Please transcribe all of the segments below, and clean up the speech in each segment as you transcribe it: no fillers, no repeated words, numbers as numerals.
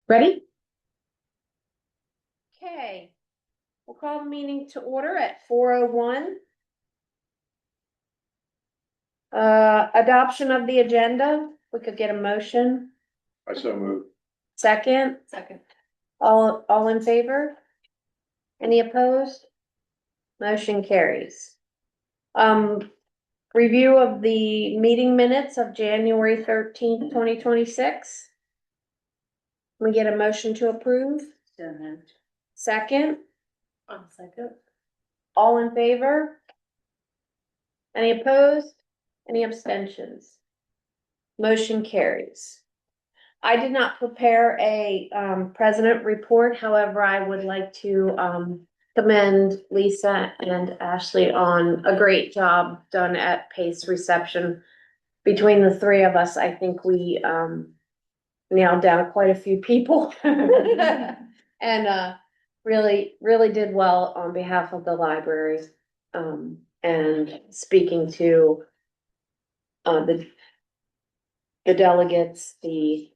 Ready? Okay, we'll call the meeting to order at 4:01. Adoption of the agenda, we could get a motion. I so move. Second, all in favor? Any opposed? Motion carries. Review of the meeting minutes of January 13th, 2026. We get a motion to approve? Second, Second. all in favor? Any opposed? Any abstentions? Motion carries. I did not prepare a president report, however, I would like to commend Lisa and Ashley on a great job done at PACE reception. Between the three of us, I think we nailed down quite a few people. And really did well on behalf of the library. And speaking to the delegates, the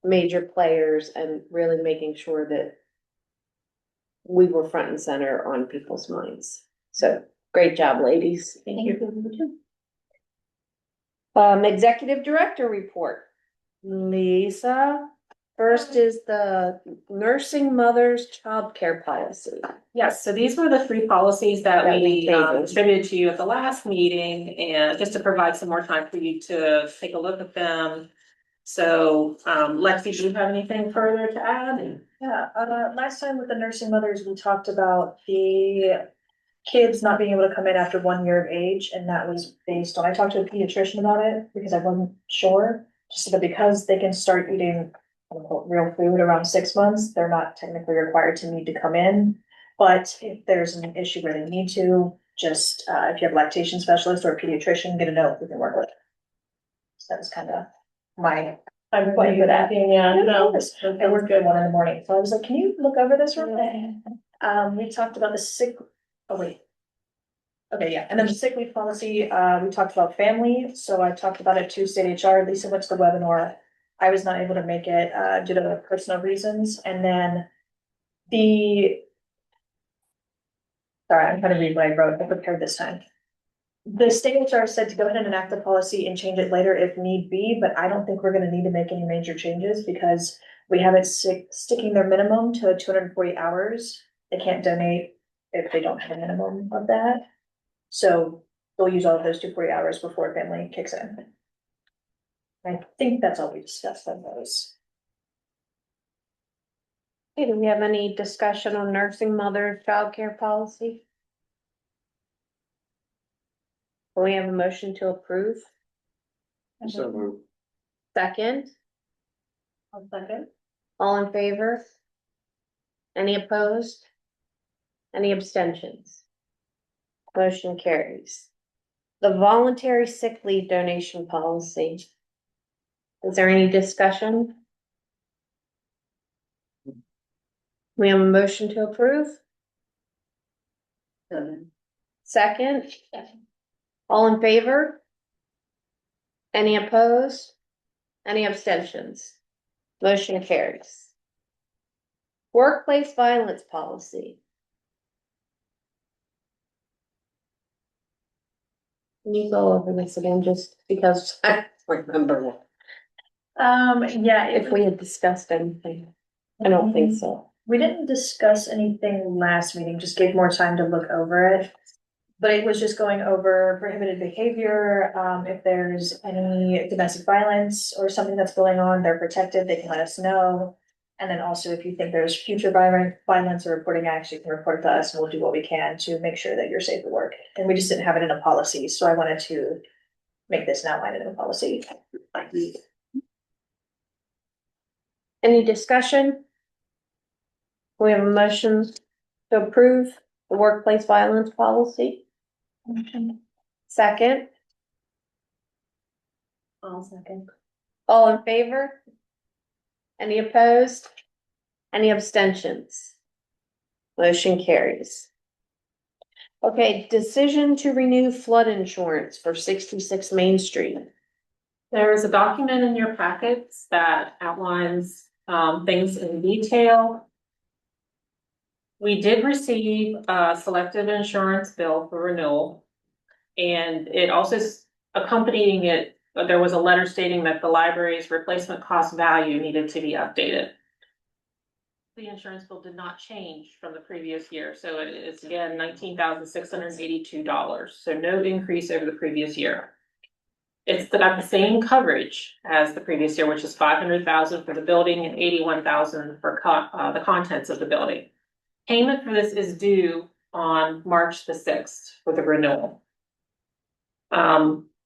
major players, and really making sure that we were front and center on people's minds. So great job, ladies. Thank you. Executive director report. Lisa, first is the nursing mothers childcare policy. Yes, so these were the three policies that we tabled. distributed to you at the last meeting, and just to provide some more time for you to take a look at them. So, Lexi, do you have anything further to add? Yeah, last time with the nursing mothers, we talked about the kids not being able to come in after 1 year of age, and that was based on, I talked to a pediatrician about it because I wasn't sure. Just so that because they can start eating quote unquote real food around 6 months, they're not technically required to need to come in. But if there's an issue where they need to, just if you have a lactation specialist or a pediatrician, get a note, we can work with it. So that was kind of my. I'm quite good at it. Yeah, No, I worked good 1 a.m, so I was like, can you look over this real quick? We talked about the sick, oh wait. Okay, yeah, and then the sick leave policy, we talked about family, so I talked about it to state HR, Lisa went to the webinar. I was not able to make it, due to personal reasons, and then sorry, I'm trying to read what I wrote, I prepared this time. The state HR said to go ahead and enact the policy and change it later if need be, but I don't think we're gonna need to make any major changes because we have it sticking their minimum to 240 hours. They can't donate if they don't have a minimum of that. So they'll use all of those 240 hours before family kicks in. I think that's all we discussed on those. Hey, do we have any discussion on nursing mother childcare policy? Do we have a motion to approve? I so move. Second, One second. all in favor? Any opposed? Any abstentions? Motion carries. The voluntary sick leave donation policy. Is there any discussion? We have a motion to approve? Second, all in favor? Any opposed? Any abstentions? Motion carries. Workplace violence policy. Can you go over this again, just because I don't remember Yeah, if we had discussed anything? I don't think so. We didn't discuss anything last meeting, just gave more time to look over it. But it was just going over prohibited behavior, if there's any domestic violence or something that's going on, they're protected, they can let us know. And then also if you think there's future violence or reporting action, you can report to us and we'll do what we can to make sure that you're safe at work. And we just didn't have it in a policy, so I wanted to make this an outline in a policy. Any discussion? We have a motion to approve the workplace violence policy. Second, I'll second. all in favor? Any opposed? Any abstentions? Motion carries. Okay, decision to renew flood insurance for 66 Main Street. There is a document in your packets that outlines things in detail. We did receive a selective insurance bill for renewal. And it also accompanying it, there was a letter stating that the library's replacement cost value needed to be updated. The insurance bill did not change from the previous year, so it is again $19,682, so no increase over the previous year. It's got the same coverage as the previous year, which is $500,000 for the building and $81,000 for the contents of the building. Payment for this is due on March the 6th for the renewal.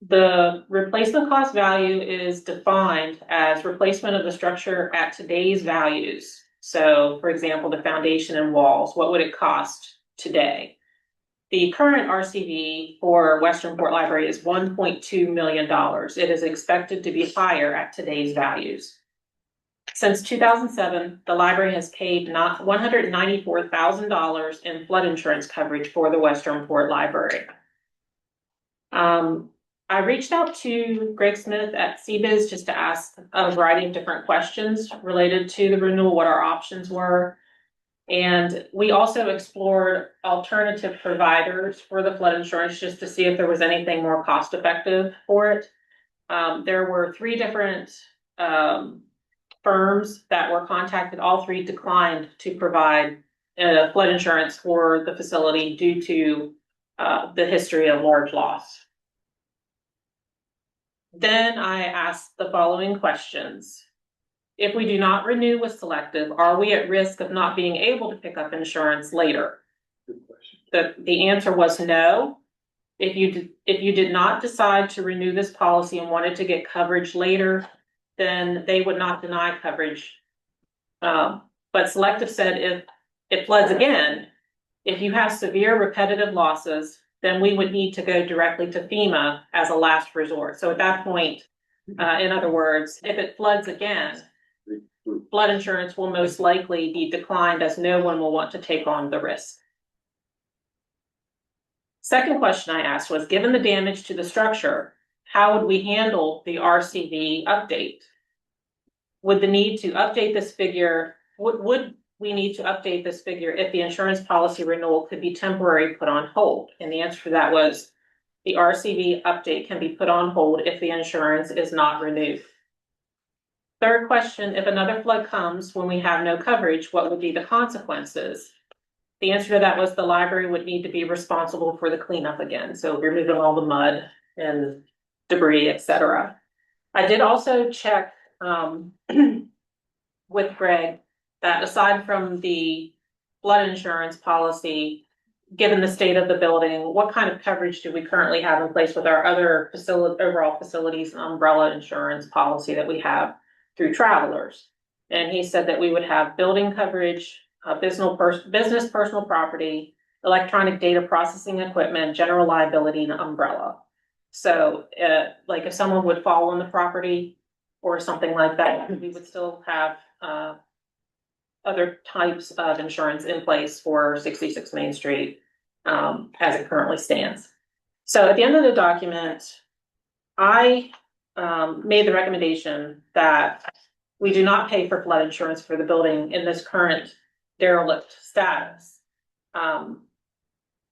The replacement cost value is defined as replacement of the structure at today's values. So, for example, the foundation and walls, what would it cost today? The current RCV for Western Port Library is $1.2 million. It is expected to be higher at today's values. Since 2007, the library has paid $194,000 in flood insurance coverage for the Western Port Library. I reached out to Greg Smith at CBIZ just to ask a variety of different questions related to the renewal, what our options were. And we also explored alternative providers for the flood insurance just to see if there was anything more cost effective for it. There were 3 different firms that were contacted. All 3 declined to provide flood insurance for the facility due to the history of large loss. Then I asked the following questions. If we do not renew with Selective, are we at risk of not being able to pick up insurance later? Good question. The answer was no. If you did not decide to renew this policy and wanted to get coverage later, then they would not deny coverage. But Selective said if it floods again, if you have severe repetitive losses, then we would need to go directly to FEMA as a last resort. So at that point, in other words, if it floods again, flood insurance will most likely be declined as no one will want to take on the risk. Second question I asked was, given the damage to the structure, how would we handle the RCV update? Would the need to update this figure, would we need to update this figure if the insurance policy renewal could be temporarily put on hold? And the answer to that was the RCV update can be put on hold if the insurance is not renewed. Third question, if another flood comes when we have no coverage, what would be the consequences? The answer to that was the library would need to be responsible for the cleanup again. So removing all the mud and debris, etc. I did also check with Greg that aside from the flood insurance policy, given the state of the building, what kind of coverage do we currently have in place with our other overall facilities and umbrella insurance policy that we have through Travelers? And he said that we would have building coverage, business personal property, electronic data processing equipment, general liability, and umbrella. So like if someone would fall on the property or something like that, we would still have other types of insurance in place for 66 Main Street as it currently stands. So at the end of the document, I made the recommendation that we do not pay for flood insurance for the building in this current derelict status.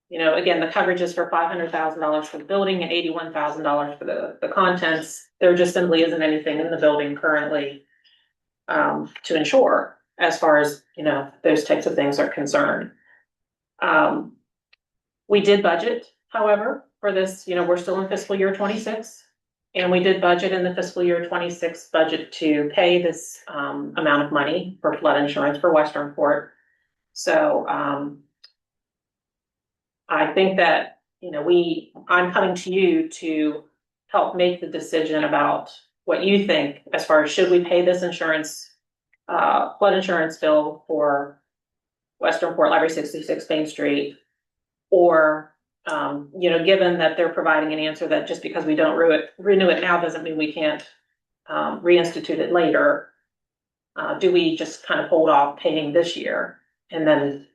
You know, again, the coverage is for $500,000 for the building and $81,000 for the contents. There just simply isn't anything in the building currently to insure as far as, you know, those types of things are concerned. We did budget, however, for this, you know, we're still in fiscal year 26, and we did budget in the fiscal year 26 budget to pay this amount of money for flood insurance for Western Port. So I think that, you know, I'm coming to you to help make the decision about what you think as far as should we pay this insurance, flood insurance bill for Western Port Library 66 Main Street, or, you know, given that they're providing an answer that just because we don't renew it now doesn't mean we can't reinstitute it later. Do we just kind of hold off paying this year and then,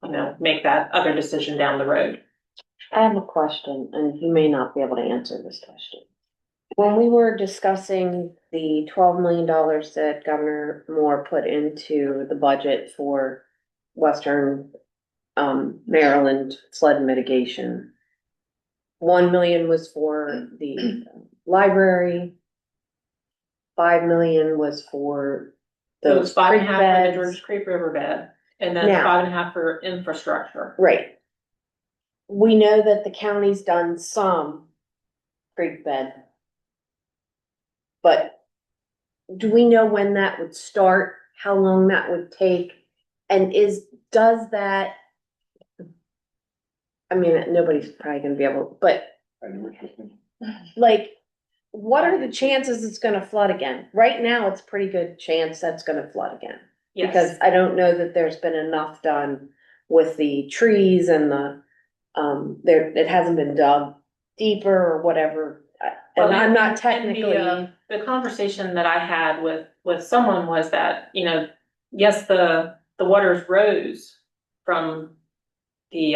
you know, make that other decision down the road? I have a question, and you may not be able to answer this question. When we were discussing the $12 million that Governor Moore put into the budget for Western Maryland flood mitigation, 1 million was for the library, 5 million was for It was those 5.5 creek for the beds. Georges Creek Riverbed, and then Now- 5.5 for infrastructure. Right. We know that the county's done some creek bed. But do we know when that would start, how long that would take? And does that? I mean, nobody's probably gonna be able, but I know what you're thinking. like, what are the chances it's gonna flood again? Right now, it's pretty good chance that's gonna flood again. Yes. Because I don't know that there's been enough done with the trees and it hasn't been dug deeper or whatever. And I'm not And technically. the conversation that I had with someone was that, yes, the waters rose from the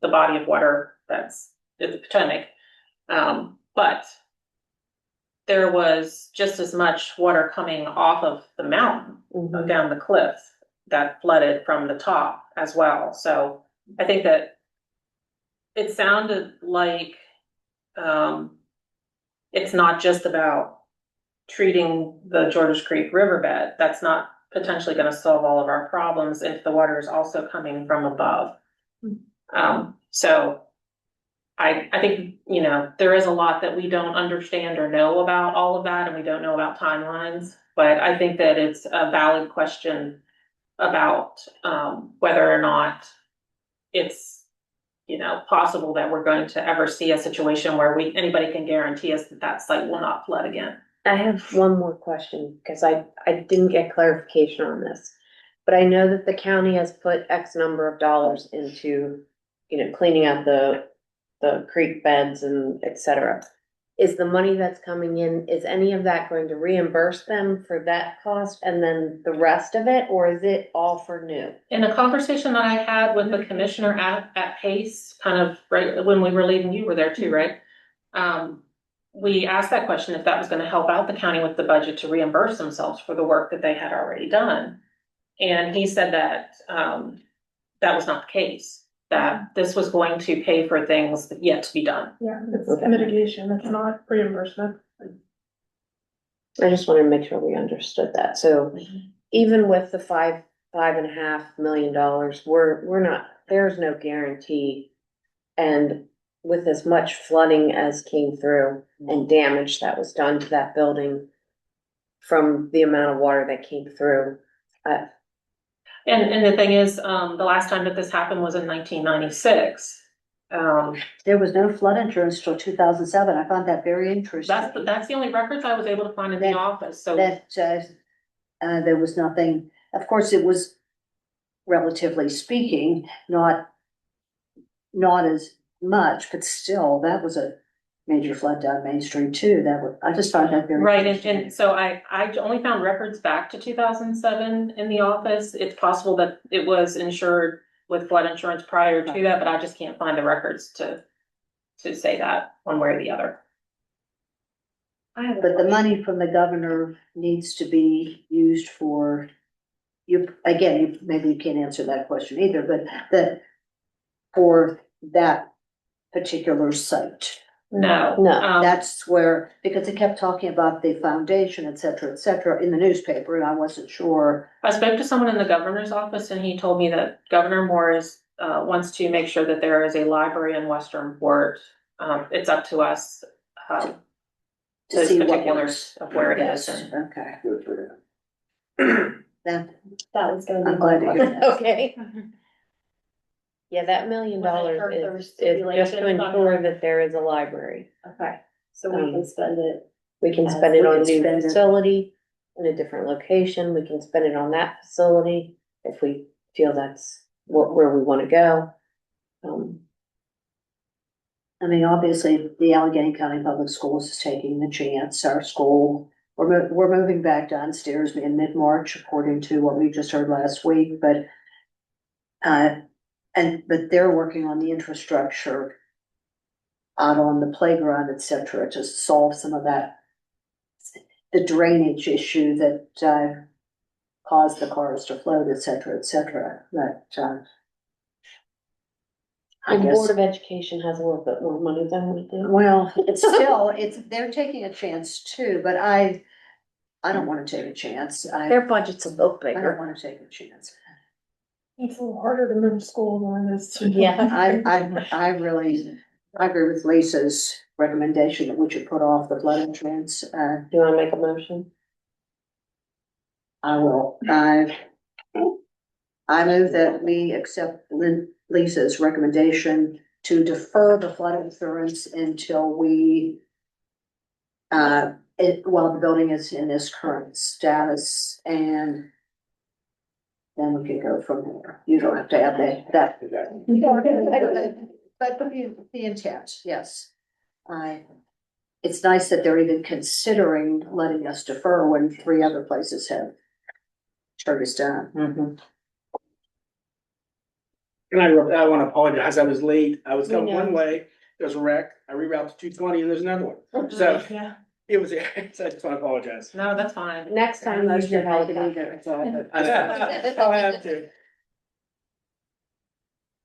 body of water that's in the Potomac. But there was just as much water coming off of the mountain Mhm. down the cliff that flooded from the top as well. So I think that it sounded like, it's not just about treating the Georges Creek riverbed. That's not potentially gonna solve all of our problems if the water is also coming from above. So I think, there is a lot that we don't understand or know about all of that, and we don't know about timelines. But I think that it's a valid question about, whether or not it's, possible that we're going to ever see a situation where anybody can guarantee us that that site will not flood again. I have one more question, because I didn't get clarification on this. But I know that the county has put X number of dollars into, cleaning out the creek beds and et cetera. Is the money that's coming in, is any of that going to reimburse them for that cost and then the rest of it, or is it all for new? In a conversation that I had with the commissioner at Pace, kind of right when we were leaving, you were there too, right? We asked that question if that was gonna help out the county with the budget to reimburse themselves for the work that they had already done. And he said that, that was not the case, that this was going to pay for things yet to be done. Yeah, it's Okay. mitigation, it's not reimbursement. I just wanted to make sure we understood that. So even with the $5.5 million, we're not, there's no guarantee. And with as much flooding as came through and damage that was done to that building from the amount of water that came through, And the thing is, the last time that this happened was in 1996. There was no flood insurance till 2007. I found that very interesting. That's the only records I was able to find in the That- office, so. That, there was nothing, of course, it was relatively speaking, not as much, but still, that was a major flood down Main Street too. I just found that very. Right, interesting. and so I only found records back to 2007 in the office. It's possible that it was insured with flood insurance prior to that, but I just can't find the records to say that one way or the other. But the money from the governor needs to be used for, maybe you can't answer that question either, but for that particular site. No. No. That's where, because it kept talking about the foundation, et cetera, in the newspaper, and I wasn't sure. I spoke to someone in the governor's office and he told me that Governor Moore wants to make sure that there is a library in Westernport. It's up to us, To those see what particulars works. of where it Yes, is. okay. Good for him. That, That was gonna be I'm my glad to hear question. that. okay. Yeah, that $1 million Are there is just to stipulations on ensure that? that there is a library. Okay, so we can spend it. We can As spend it we on a can new spend it. facility in a different location. We can spend it on that facility if we feel that's where we wanna go. I mean, obviously, the Allegheny County Public Schools is taking the chance. Our school, we're moving back downstairs in mid-March, according to what we just heard last week, but but they're working on the infrastructure out on the playground, et cetera, to solve some of that, the drainage issue that, caused the cars to float, et cetera, that, I The guess. Board of Education has a little bit more money than we do. Well, it's still, they're taking a chance too, but I don't wanna take a chance. Their budget's a little I don't bigger. wanna take a chance. It's a little harder to move school than it is. Yeah. I really, I agree with Lisa's recommendation that we should put off the flood insurance. Do you wanna make a motion? I will, I move that we accept Lisa's recommendation to defer the flood insurance until we, while the building is in this current status, and then we can go from there. You don't have to add that. But the intent, yes. It's nice that they're even considering letting us defer when 3 other places have turned us down. And I wanna apologize, I was late, I was We going know. one way, there was a wreck, I rerouted to 220 and there's another one, so Yeah, it was, so I just wanna apologize. no, that's fine. Next time, use your helicopter. I'll have to.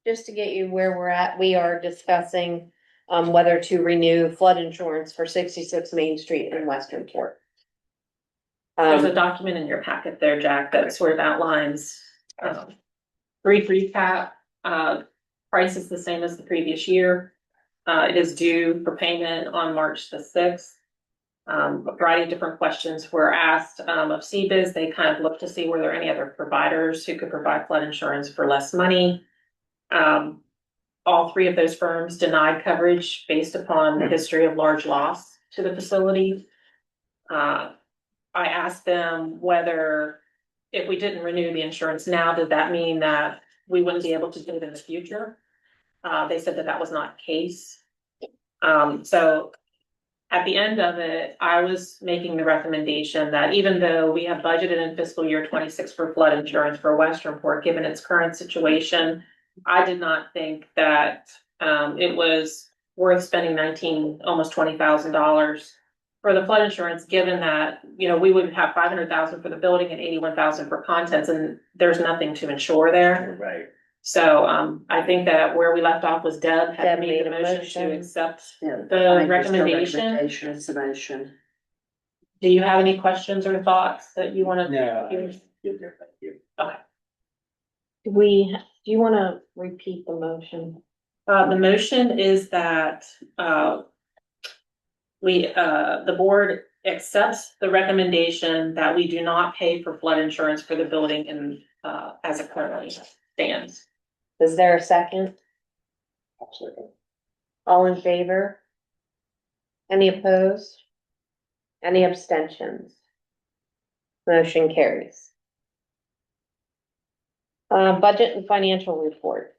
Just to get you where we're at, we are discussing whether to renew flood insurance for 66 Main Street in Westernport. There's a document in your packet there, Jack, that sort of outlines, brief recap, price is the same as the previous year. It is due for payment on March the 6th. A variety of different questions were asked, of CBIZ. They kind of looked to see were there any other providers who could provide flood insurance for less money. All 3 of those firms denied coverage based upon the history of large loss to the facility. I asked them whether, if we didn't renew the insurance now, did that mean that we wouldn't be able to do it in the future? They said that that was not the case. So at the end of it, I was making the recommendation that even though we have budgeted in fiscal year 26 for flood insurance for Westernport, given its current situation, I did not think that it was worth spending almost $20,000 for the flood insurance, given that, we would have 500,000 for the building and 81,000 for contents, and there's nothing to insure there. Right. So I think that where we left off was Deb had Deb made the made a motion to motion. accept Yeah, the I just recommendation. recommendation is the motion. Do you have any questions or thoughts that you want to? No, you're there, thank you. Do you wanna repeat the motion? The motion is that, the board accepts the recommendation that we do not pay for flood insurance for the building in, as it currently stands. Is there a second? Absolutely. All in favor? Any opposed? Any abstentions? Motion carries. Budget and financial report.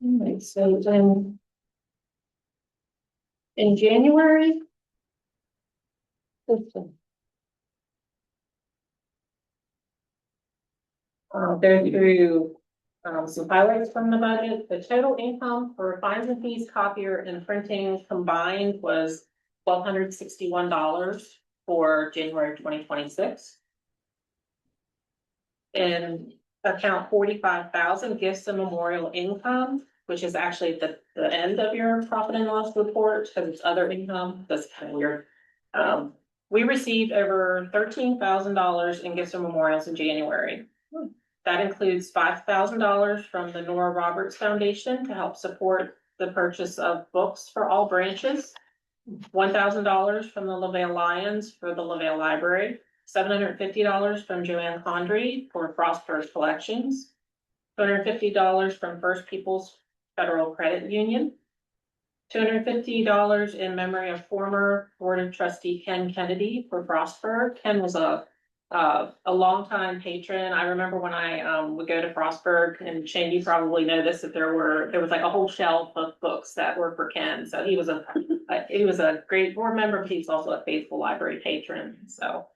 Alright, so in January. There through, some highlights from the budget. The total income for fines and fees, copier and printing combined was $1,261 for January 2026. And account 45,000 gifts and memorial income, which is actually the end of your profit and loss report, because it's other income. That's kind of weird. We received over $13,000 in gifts and memorials in January. That includes $5,000 from the Nora Roberts Foundation to help support the purchase of books for all branches, $1,000 from the LaVale Lions for the LaVale Library, $750 from Joanne Condry for Frostburg Collections, $250 from First Peoples Federal Credit Union, $250 in memory of former Board of Trustee Ken Kennedy for Frostburg. Ken was a longtime patron. I remember when I would go to Frostburg, and Shane, you probably know this, that there was like a whole shelf of books that were for Ken. So he was a great board member, but he's also a faithful library patron. So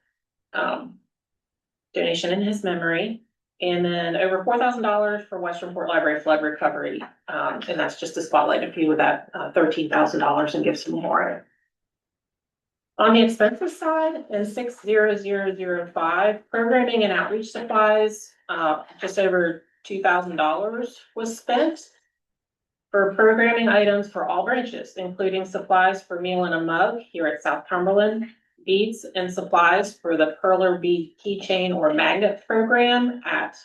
donation in his memory. And then over $4,000 for Western Port Library flood recovery. And that's just to spotlight a few of that, $13,000 and give some more. On the expenses side, in 60005, programming and outreach supplies, just over $2,000 was spent for programming items for all branches, including supplies for Meal in a Mug here at South Cumberland, beads and supplies for the Perler Bead Keychain or Magnet program at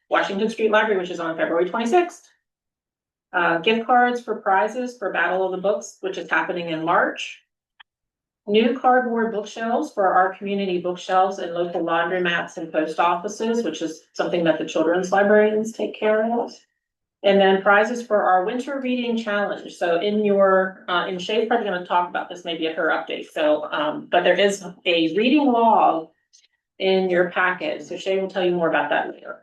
Washington Street Library, which is on February 26th. Gift cards for prizes for Battle of the Books, which is happening in March. New cardboard bookshelves for our community bookshelves and local laundromats and post offices, which is something that the children's librarians take care of. And then prizes for our winter reading challenge. So in your, in Shay's probably gonna talk about this maybe at her update. So, but there is a reading log in your packet. So Shay will tell you more about that later.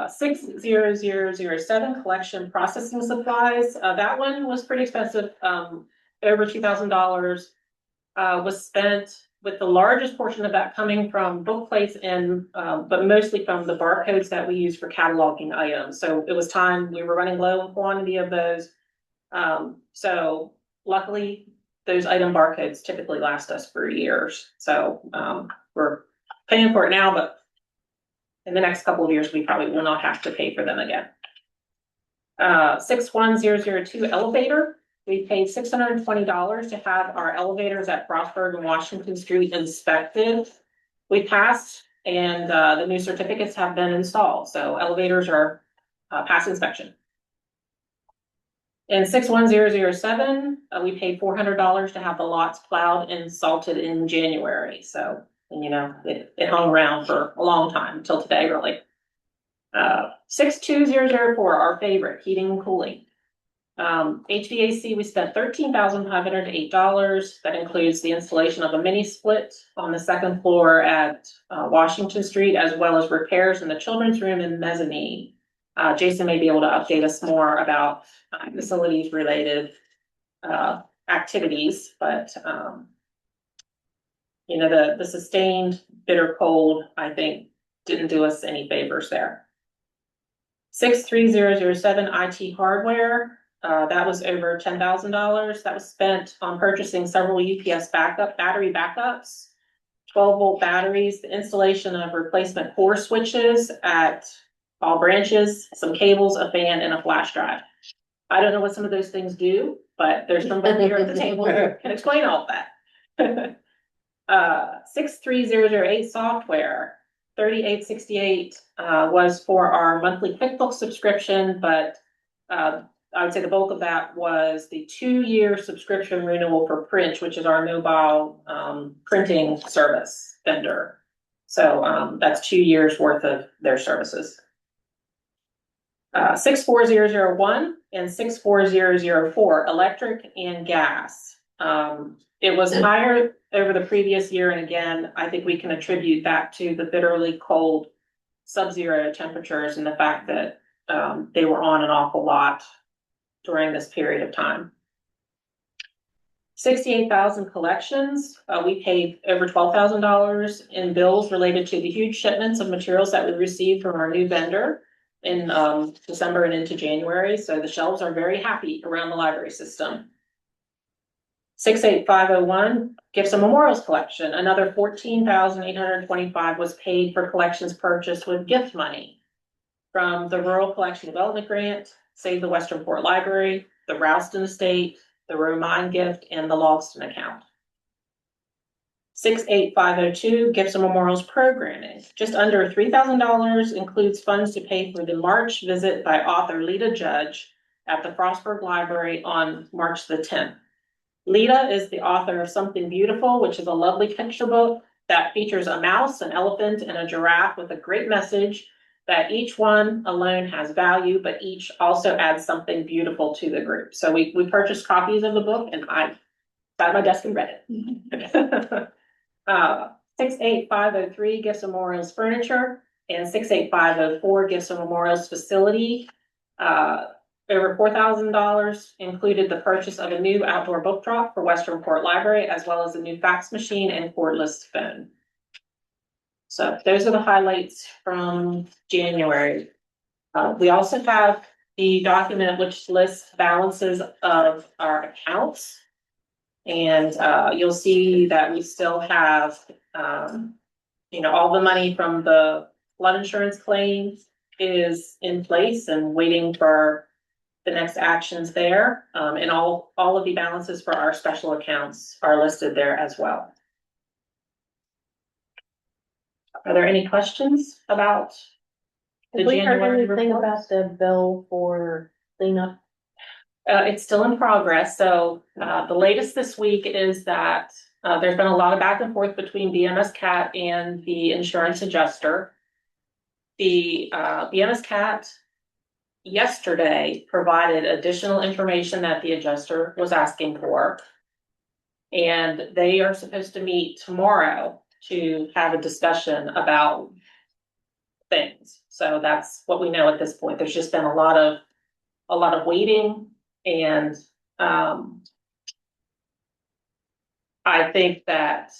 60007 collection processing supplies. That one was pretty expensive. Over $2,000 was spent, with the largest portion of that coming from book plates and but mostly from the barcodes that we use for cataloging items. So it was time, we were running low on quantity of those. So luckily those item barcodes typically last us for years. So we're paying for it now, but in the next couple of years, we probably will not have to pay for them again. 61002 elevator. We paid $620 to have our elevators at Frostburg and Washington Street inspected. We passed, and the new certificates have been installed. So elevators are past inspection. In 61007, we paid $400 to have the lots plowed and salted in January. So, and you know, it hung around for a long time until today, really. 62004, our favorite, heating and cooling. HVAC, we spent $13,508. That includes the installation of a mini split on the second floor at Washington Street, as well as repairs in the children's room and mezzanine. Jason may be able to update us more about facilities related activities, but you know, the sustained bitter cold, I think, didn't do us any favors there. 63007 IT hardware, that was over $10,000. That was spent on purchasing several UPS battery backups, 12-volt batteries, the installation of replacement core switches at all branches, some cables, a fan, and a flash drive. I don't know what some of those things do, but there's somebody here at the table who can explain all of that. 63008 software, 3868 was for our monthly QuickBooks subscription, but I would say the bulk of that was the 2-year subscription renewal for Print, which is our mobile printing service vendor. So that's 2 years worth of their services. 64001 and 64004, electric and gas. It was higher over the previous year, and again, I think we can attribute that to the bitterly cold sub-zero temperatures and the fact that they were on an awful lot during this period of time. 68,000 collections. We paid over $12,000 in bills related to the huge shipments of materials that we received from our new vendor in December and into January. So the shelves are very happy around the library system. 68501, Gifts and Memorials collection. Another $14,825 was paid for collections purchased with gift money from the Rural Collection Development Grant, Save the Western Port Library, the Rouston Estate, the Romine Gift, and the Logston account. 68502, Gifts and Memorials programming. Just under $3,000 includes funds to pay for the March visit by author Lita Judge at the Frostburg Library on March the 10th. Lita is the author of Something Beautiful, which is a lovely picture book that features a mouse, an elephant, and a giraffe with a great message that each one alone has value, but each also adds something beautiful to the group. So we purchased copies of the book, and I sat at my desk and read it. 68503, Gifts and Memorials Furniture, and 68504, Gifts and Memorials Facility. Over $4,000 included the purchase of a new outdoor book drop for Western Port Library, as well as a new fax machine and cordless phone. So those are the highlights from January. We also have the document which lists balances of our accounts. And you'll see that we still have, all the money from the flood insurance claims is in place and waiting for the next actions there. And all of the balances for our special accounts are listed there as well. Are there any questions about the Have we heard January anything reports? about the bill for cleanup? It's still in progress, so, the latest this week is that, there's been a lot of back and forth between BMS Cat and the insurance adjuster. The, BMS Cat yesterday provided additional information that the adjuster was asking for. And they are supposed to meet tomorrow to have a discussion about things. So that's what we know at this point. There's just been a lot of waiting and, I think that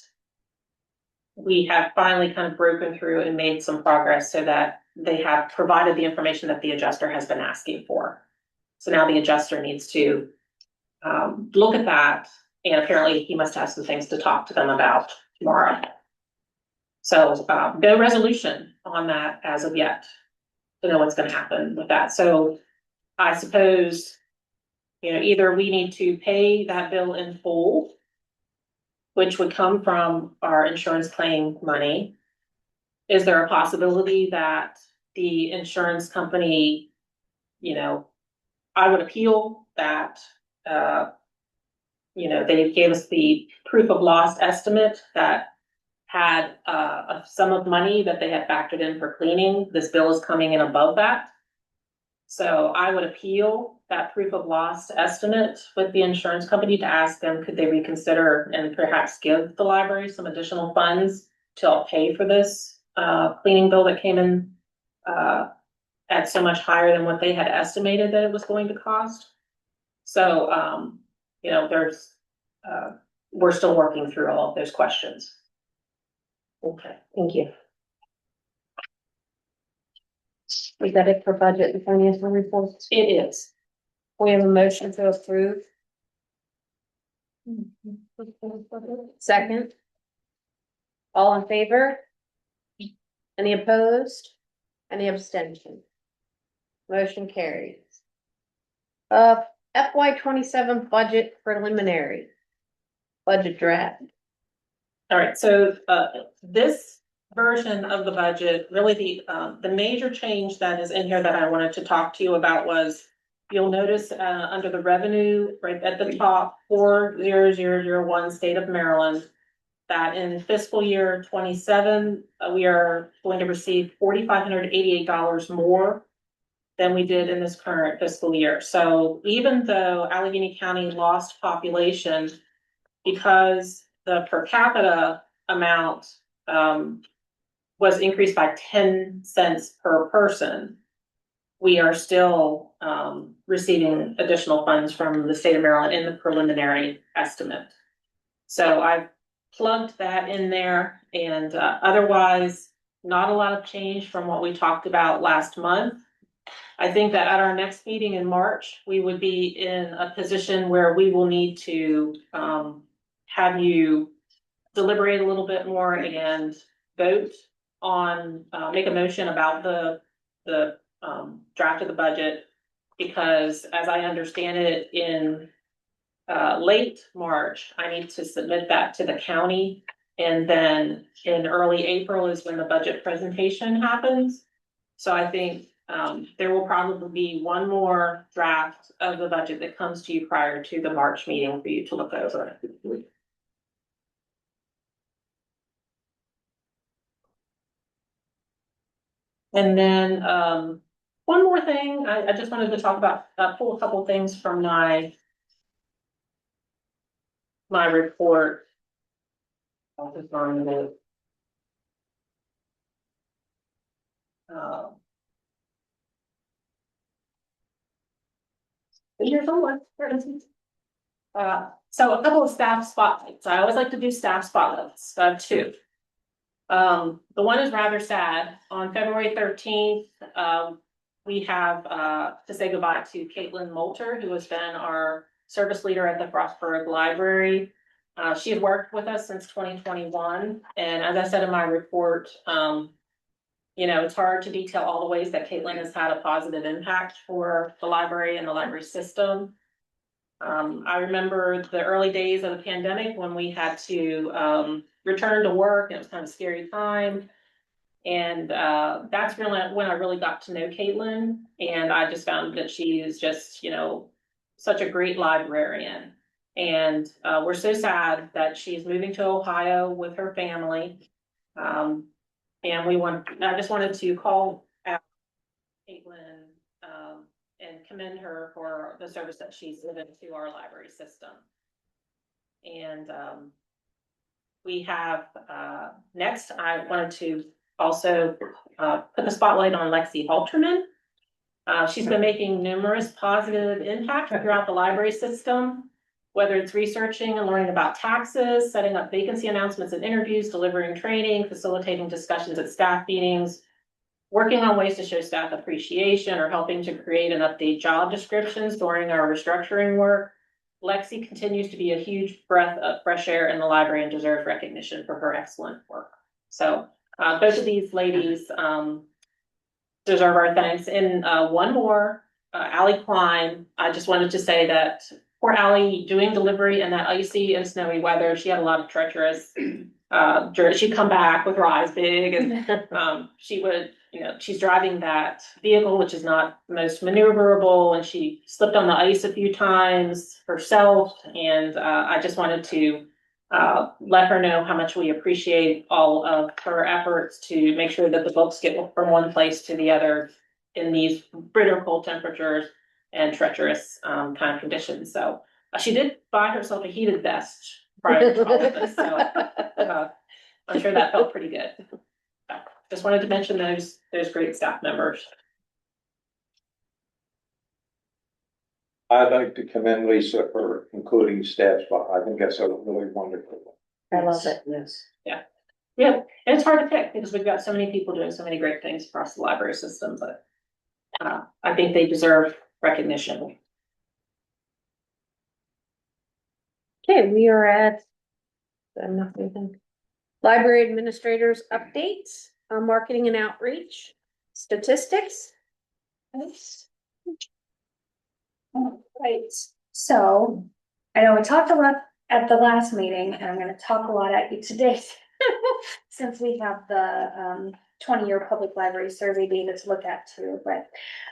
we have finally kind of broken through and made some progress so that they have provided the information that the adjuster has been asking for. So now the adjuster needs to look at that, and apparently he must have some things to talk to them about tomorrow. So no resolution on that as of yet to know what's going to happen with that. So I suppose, either we need to pay that bill in full, which would come from our insurance claim money. Is there a possibility that the insurance company, I would appeal that, they gave us the proof of loss estimate that had a sum of money that they had factored in for cleaning. This bill is coming in above that. So I would appeal that proof of loss estimate with the insurance company to ask them, could they reconsider and perhaps give the library some additional funds to help pay for this cleaning bill that came in at so much higher than what they had estimated that it was going to cost. So, we're still working through all of those questions. Okay, thank you. Is that it for budget and financial reports? It is. We have a motion to approve. Second. All in favor? Any opposed? Any abstention? Motion carries. FY 27 budget preliminary. Budget draft. All right, so this version of the budget, really the major change that is in here that I wanted to talk to you about was, you'll notice under the revenue right at the top, 40001 State of Maryland, that in fiscal year 27, we are going to receive $4,588 more than we did in this current fiscal year. So even though Allegheny County lost population, because the per capita amount was increased by 10 cents per person, we are still receiving additional funds from the state of Maryland in the preliminary estimate. So I've plugged that in there, and otherwise not a lot of change from what we talked about last month. I think that at our next meeting in March, we would be in a position where we will need to have you deliberate a little bit more and vote on, make a motion about the draft of the budget. Because as I understand it, in late March, I need to submit that to the county. And then in early April is when the budget presentation happens. So I think there will probably be one more draft of the budget that comes to you prior to the March meeting for you to look over. And then one more thing, I just wanted to talk about, pull a couple things from my report. I'll just find the here's someone. So a couple of staff spotlights. I always like to do staff spotlights. So I have two. The one is rather sad. On February 13th, we have, to say goodbye to Caitlin Moulter, who has been our service leader at the Frostburg Library. She had worked with us since 2021, and as I said in my report, it's hard to detail all the ways that Caitlin has had a positive impact for the library and the library system. I remember the early days of the pandemic when we had to return to work, and it was kind of a scary time. And that's really when I really got to know Caitlin, and I just found that she is just, such a great librarian. And we're so sad that she's moving to Ohio with her family. And I just wanted to call out Caitlin and commend her for the service that she's given to our library system. And we have, next, I wanted to also put the spotlight on Lexi Halterman. She's been making numerous positive impacts throughout the library system, whether it's researching and learning about taxes, setting up vacancy announcements and interviews, delivering training, facilitating discussions at staff meetings, working on ways to show staff appreciation, or helping to create and update job descriptions during our restructuring work. Lexi continues to be a huge breath of fresh air in the library and deserves recognition for her excellent work. So both of these ladies deserve our thanks. And one more, Allie Klein. I just wanted to say that poor Allie, doing delivery in that icy and snowy weather, she had a lot of treacherous she'd come back with her eyes big, and she would, she's driving that vehicle, which is not the most maneuverable, and she slipped on the ice a few times herself. And I just wanted to let her know how much we appreciate all of her efforts to make sure that the books get from one place to the other in these bitter cold temperatures and treacherous kind of conditions. So she did buy herself a heated vest prior to all of this, so I'm sure that felt pretty good. So, just wanted to mention those great staff members. I'd like to commend Lisa for including staff spot. I think that's a really wonderful one. I love it, yes. Yeah, and it's hard to pick because we've got so many people doing so many great things across the library system, but I think they deserve recognition. Okay, we are at library administrators updates, marketing and outreach, statistics. Right, so I know we talked a lot at the last meeting, and I'm gonna talk a lot at you today. Since we have the 20-year public library survey data to look at too, but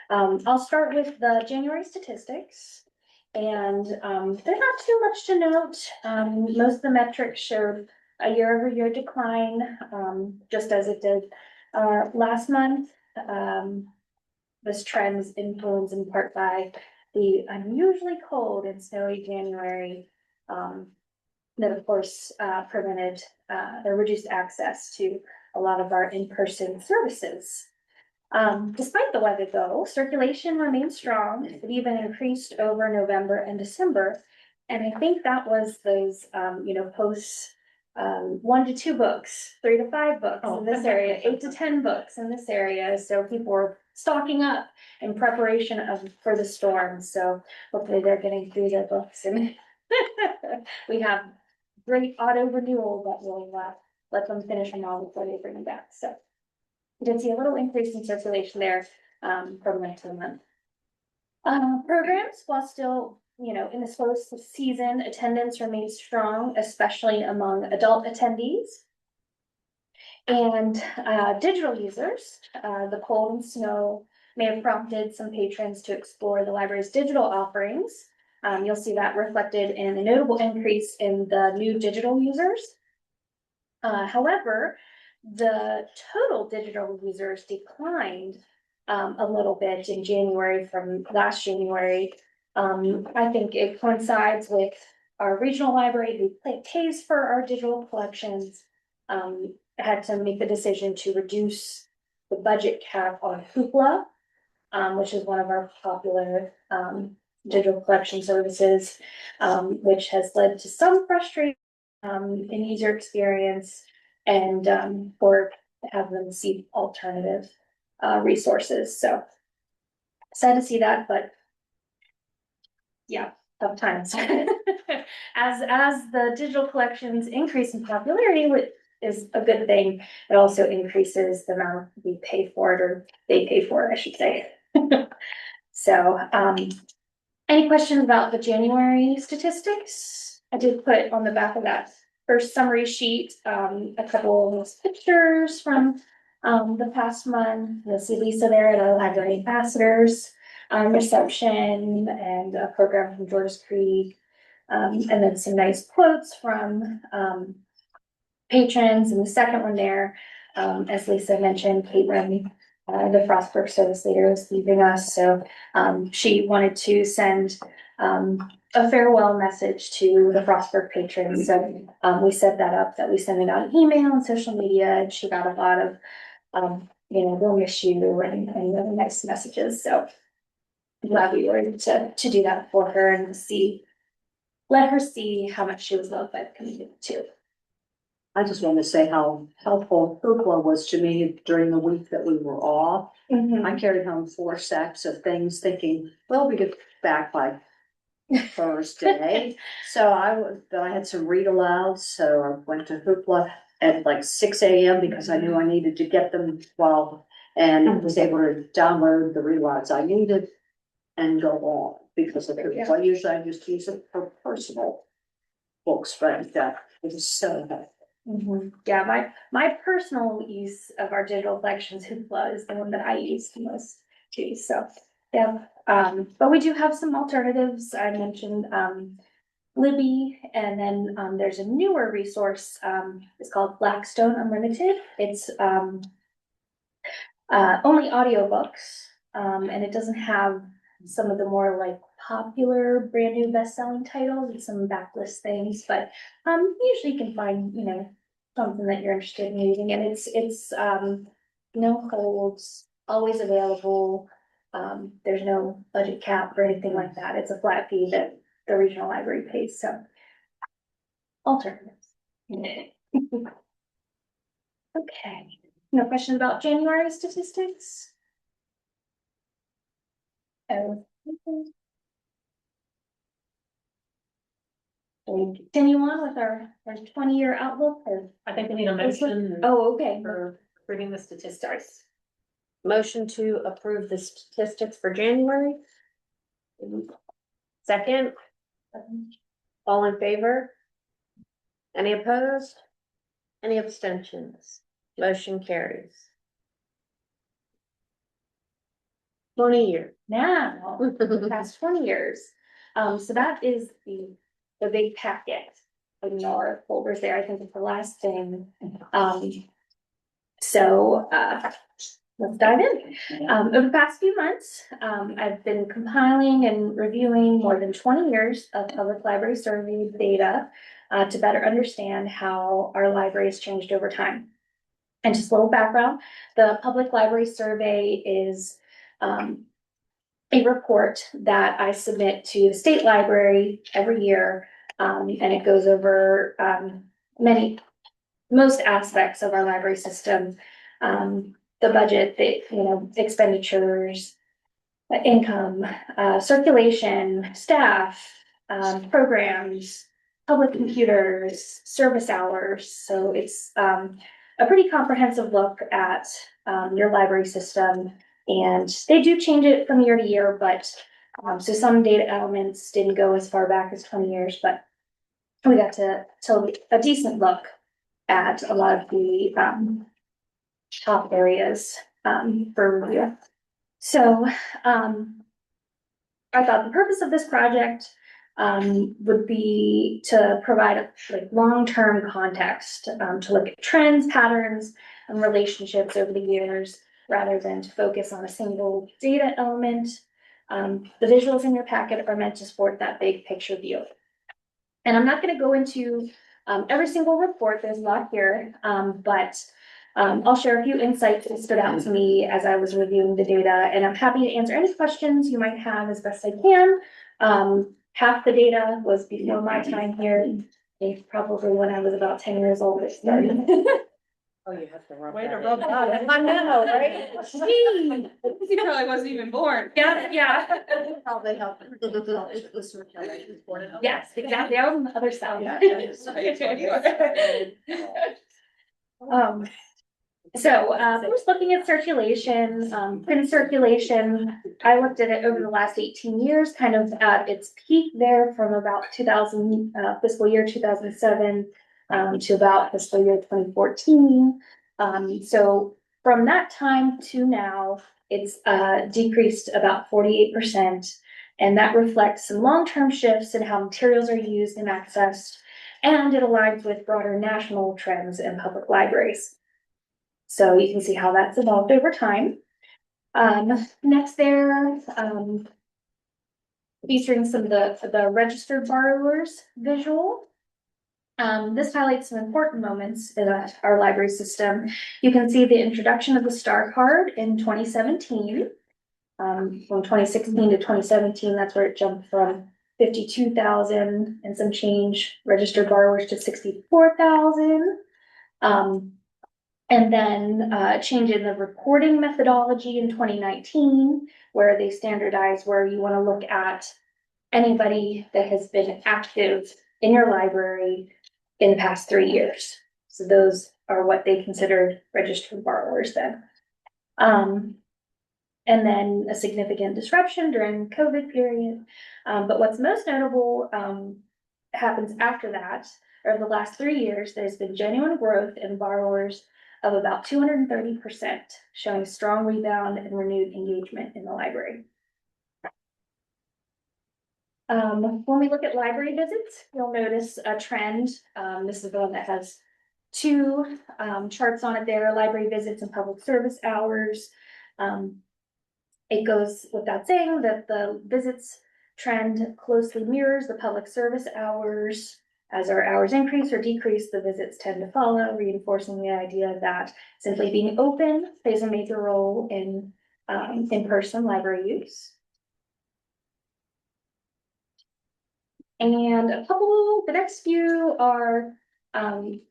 I'll start with the January statistics. And there's not too much to note. Most of the metrics showed a year-over-year decline, just as it did last month. This trend is influenced in part by the unusually cold and snowy January that of course prevented or reduced access to a lot of our in-person services. Despite the weather though, circulation remained strong. It even increased over November and December. And I think that was those, posts, 1 to 2 books, 3 to 5 books in this area, 8 to 10 books in this area. So people were stocking up in preparation for the storm. So hopefully they're getting through their books, and we have great auto renewal that will let them finish them all before they bring them back. So you did see a little increase in circulation there from month to month. Programs, while still, in the slow season, attendance remains strong, especially among adult attendees. And digital users, the cold and snow may have prompted some patrons to explore the library's digital offerings. You'll see that reflected in a notable increase in the new digital users. However, the total digital users declined a little bit in January from last January. I think it coincides with our regional library who pays for our digital collections, had to make the decision to reduce the budget cap on Hoopla, which is one of our popular digital collection services, which has led to some frustration in user experience. and, or have them see alternative, resources, so. Sad to see that, but yeah, tough times. As the digital collections increase in popularity, which is a good thing, it also increases the amount we pay for it, or they pay for it, I should say. So, any questions about the January statistics? I did put on the back of that first summary sheet, a couple of pictures from, the past month. You'll see Lisa there at our library ambassadors, reception, and a program from Georges Creek. And then some nice quotes from, patrons, and the second one there, as Lisa mentioned, Caitlin, the Frostburg service leader, is leaving us, so she wanted to send a farewell message to the Frostburg patrons, so we set that up, that we send it out email and social media, and she got a lot of we'll miss you, and really nice messages, so I'm glad we were able to do that for her and let her see how much she was loved by the community too. I just want to say how helpful Hoopla was to me during the week that we were off. I carried home 4 sacks of things thinking, well, we get back by Thursday. So I had some read alouds, so I went to Hoopla at like 6 a.m. because I knew I needed to get them and was able to download the read alouds I needed and go on because of Hoopla. Usually I just use it for personal books, but that was so helpful. Yeah, my personal use of our digital collections, Hoopla, is the one that I use the most too, so, yeah. But we do have some alternatives. I mentioned, Libby, and then, there's a newer resource, it's called Blackstone Unlimited. It's, only audiobooks, and it doesn't have some of the more like popular brand new best-selling titles and some backlist things, but usually you can find, something that you're interested in using, and it's no holds, always available. There's no budget cap or anything like that. It's a flat fee that the regional library pays, so alternatives. Okay, no questions about January statistics? Oh. We continue on with our 20-year outlook, or? I think we need a motion Oh, okay. for reading the statistics. Motion to approve the statistics for January. Second, all in favor? Any opposed? Any abstentions? Motion carries. 20 years. Now, the past 20 years. So that is the big packet in our folders there. I think it's the last thing. So, let's dive in. Over the past few months, I've been compiling and reviewing more than 20 years of public library survey data to better understand how our library has changed over time. And just a little background, the public library survey is a report that I submit to the state library every year. And it goes over most aspects of our library system. The budget, the expenditures, income, circulation, staff, programs, public computers, service hours. So it's a pretty comprehensive look at your library system. And they do change it from year to year, but so some data elements didn't go as far back as 20 years, but we got to a decent look at a lot of the top areas for review. So I thought the purpose of this project would be to provide like long-term context to look at trends, patterns, and relationships over the years, rather than to focus on a single data element. The visuals in your packet are meant to support that big picture view. And I'm not going to go into every single report, there's a lot here, but I'll share a few insights that stood out to me as I was reviewing the data, and I'm happy to answer any questions you might have as best I can. Half the data was before my time here, probably when I was about 10 years old, it started. Oh, you have to rub Way to that rub in. that in. I know, right? He probably wasn't even born. Yeah, yeah. Probably help. Yes, exactly. I was on the other side. First looking at circulation, print circulation, I looked at it over the last 18 years, kind of at its peak there from about 2000, fiscal year 2007, to about fiscal year 2014. So from that time to now, it's, decreased about 48%. And that reflects some long-term shifts in how materials are used and accessed, and it aligns with broader national trends in public libraries. So you can see how that's evolved over time. Next there, featuring some of the registered borrowers visual. This highlights some important moments in our library system. You can see the introduction of the Star Card in 2017. From 2016 to 2017, that's where it jumped from 52,000 and some change registered borrowers to 64,000. And then change in the reporting methodology in 2019, where they standardize where you want to look at anybody that has been active in your library in the past 3 years. So those are what they considered registered borrowers then. And then a significant disruption during COVID period. But what's most notable happens after that, or the last 3 years, there's been genuine growth in borrowers of about 230%, showing strong rebound and renewed engagement in the library. When we look at library visits, you'll notice a trend. This is the one that has two charts on it there, library visits and public service hours. It goes without saying that the visits trend closely mirrors the public service hours. As our hours increase or decrease, the visits tend to follow, reinforcing the idea that simply being open plays a major role in in-person library use. And the next few are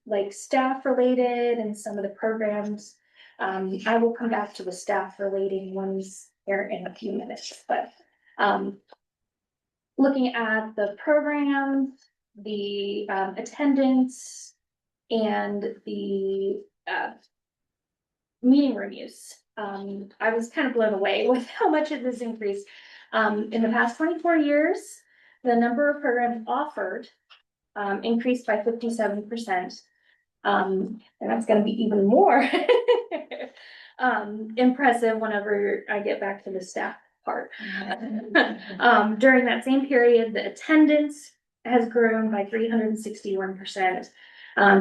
like staff related and some of the programs. I will come back to the staff relating ones here in a few minutes, but looking at the programs, the attendance, and the meeting room use. I was kind of blown away with how much it has increased. In the past 24 years, the number of programs offered increased by 57%. And that's going to be even more impressive whenever I get back to the staff part. During that same period, the attendance has grown by 361%,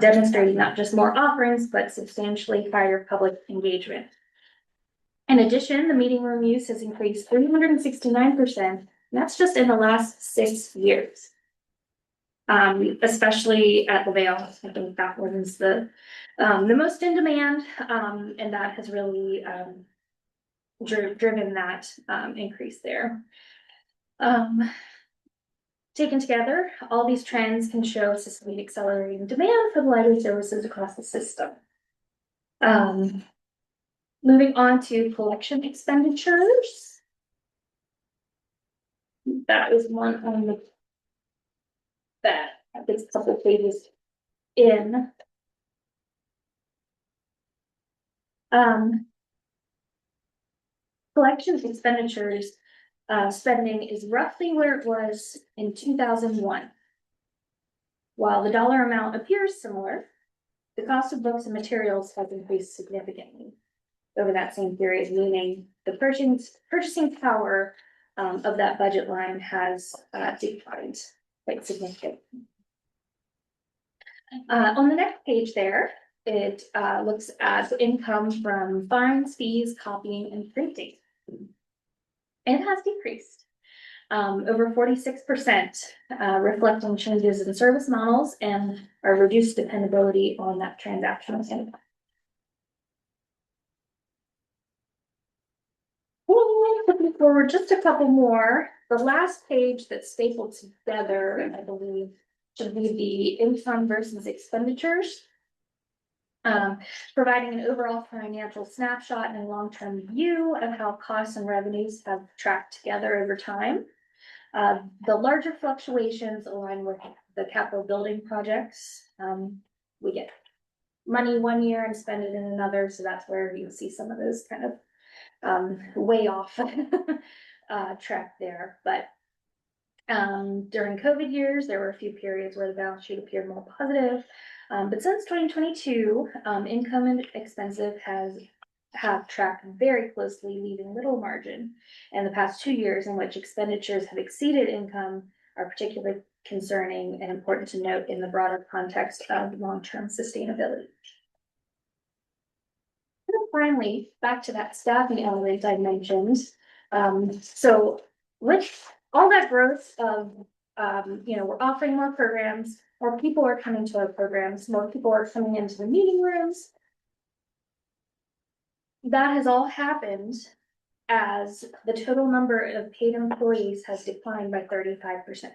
demonstrating not just more offerings, but substantially higher public engagement. In addition, the meeting room use has increased 369%, and that's just in the last 6 years. Especially at the Vale, I think that one's the most in demand, and that has really driven that increase there. Taken together, all these trends can show sustained accelerating demand for the library services across the system. Moving on to collection expenditures. That is one on the back. It's a couple pages in. Collection expenditures spending is roughly where it was in 2001. While the dollar amount appears similar, the cost of books and materials has increased significantly over that same period, meaning the purchasing power of that budget line has declined quite significantly. On the next page there, it looks at income from fines, fees, copying, and printing. It has decreased over 46%, reflecting changes in service models and our reduced dependability on that transactional income. Looking forward just a couple more. The last page that's stapled together, I believe, should be the income versus expenditures. Providing an overall financial snapshot and long-term view of how costs and revenues have tracked together over time. The larger fluctuations align with the capital building projects. We get money one year and spend it in another, so that's where you see some of those kind of way off track there. But during COVID years, there were a few periods where the balance sheet appeared more positive. But since 2022, income and expenses have tracked very closely, leaving little margin. And the past 2 years in which expenditures have exceeded income are particularly concerning and important to note in the broader context of long-term sustainability. And finally, back to that staffing element I mentioned. So with all that growth of, we're offering more programs, more people are coming to our programs, more people are coming into the meeting rooms. That has all happened as the total number of paid employees has declined by 35%.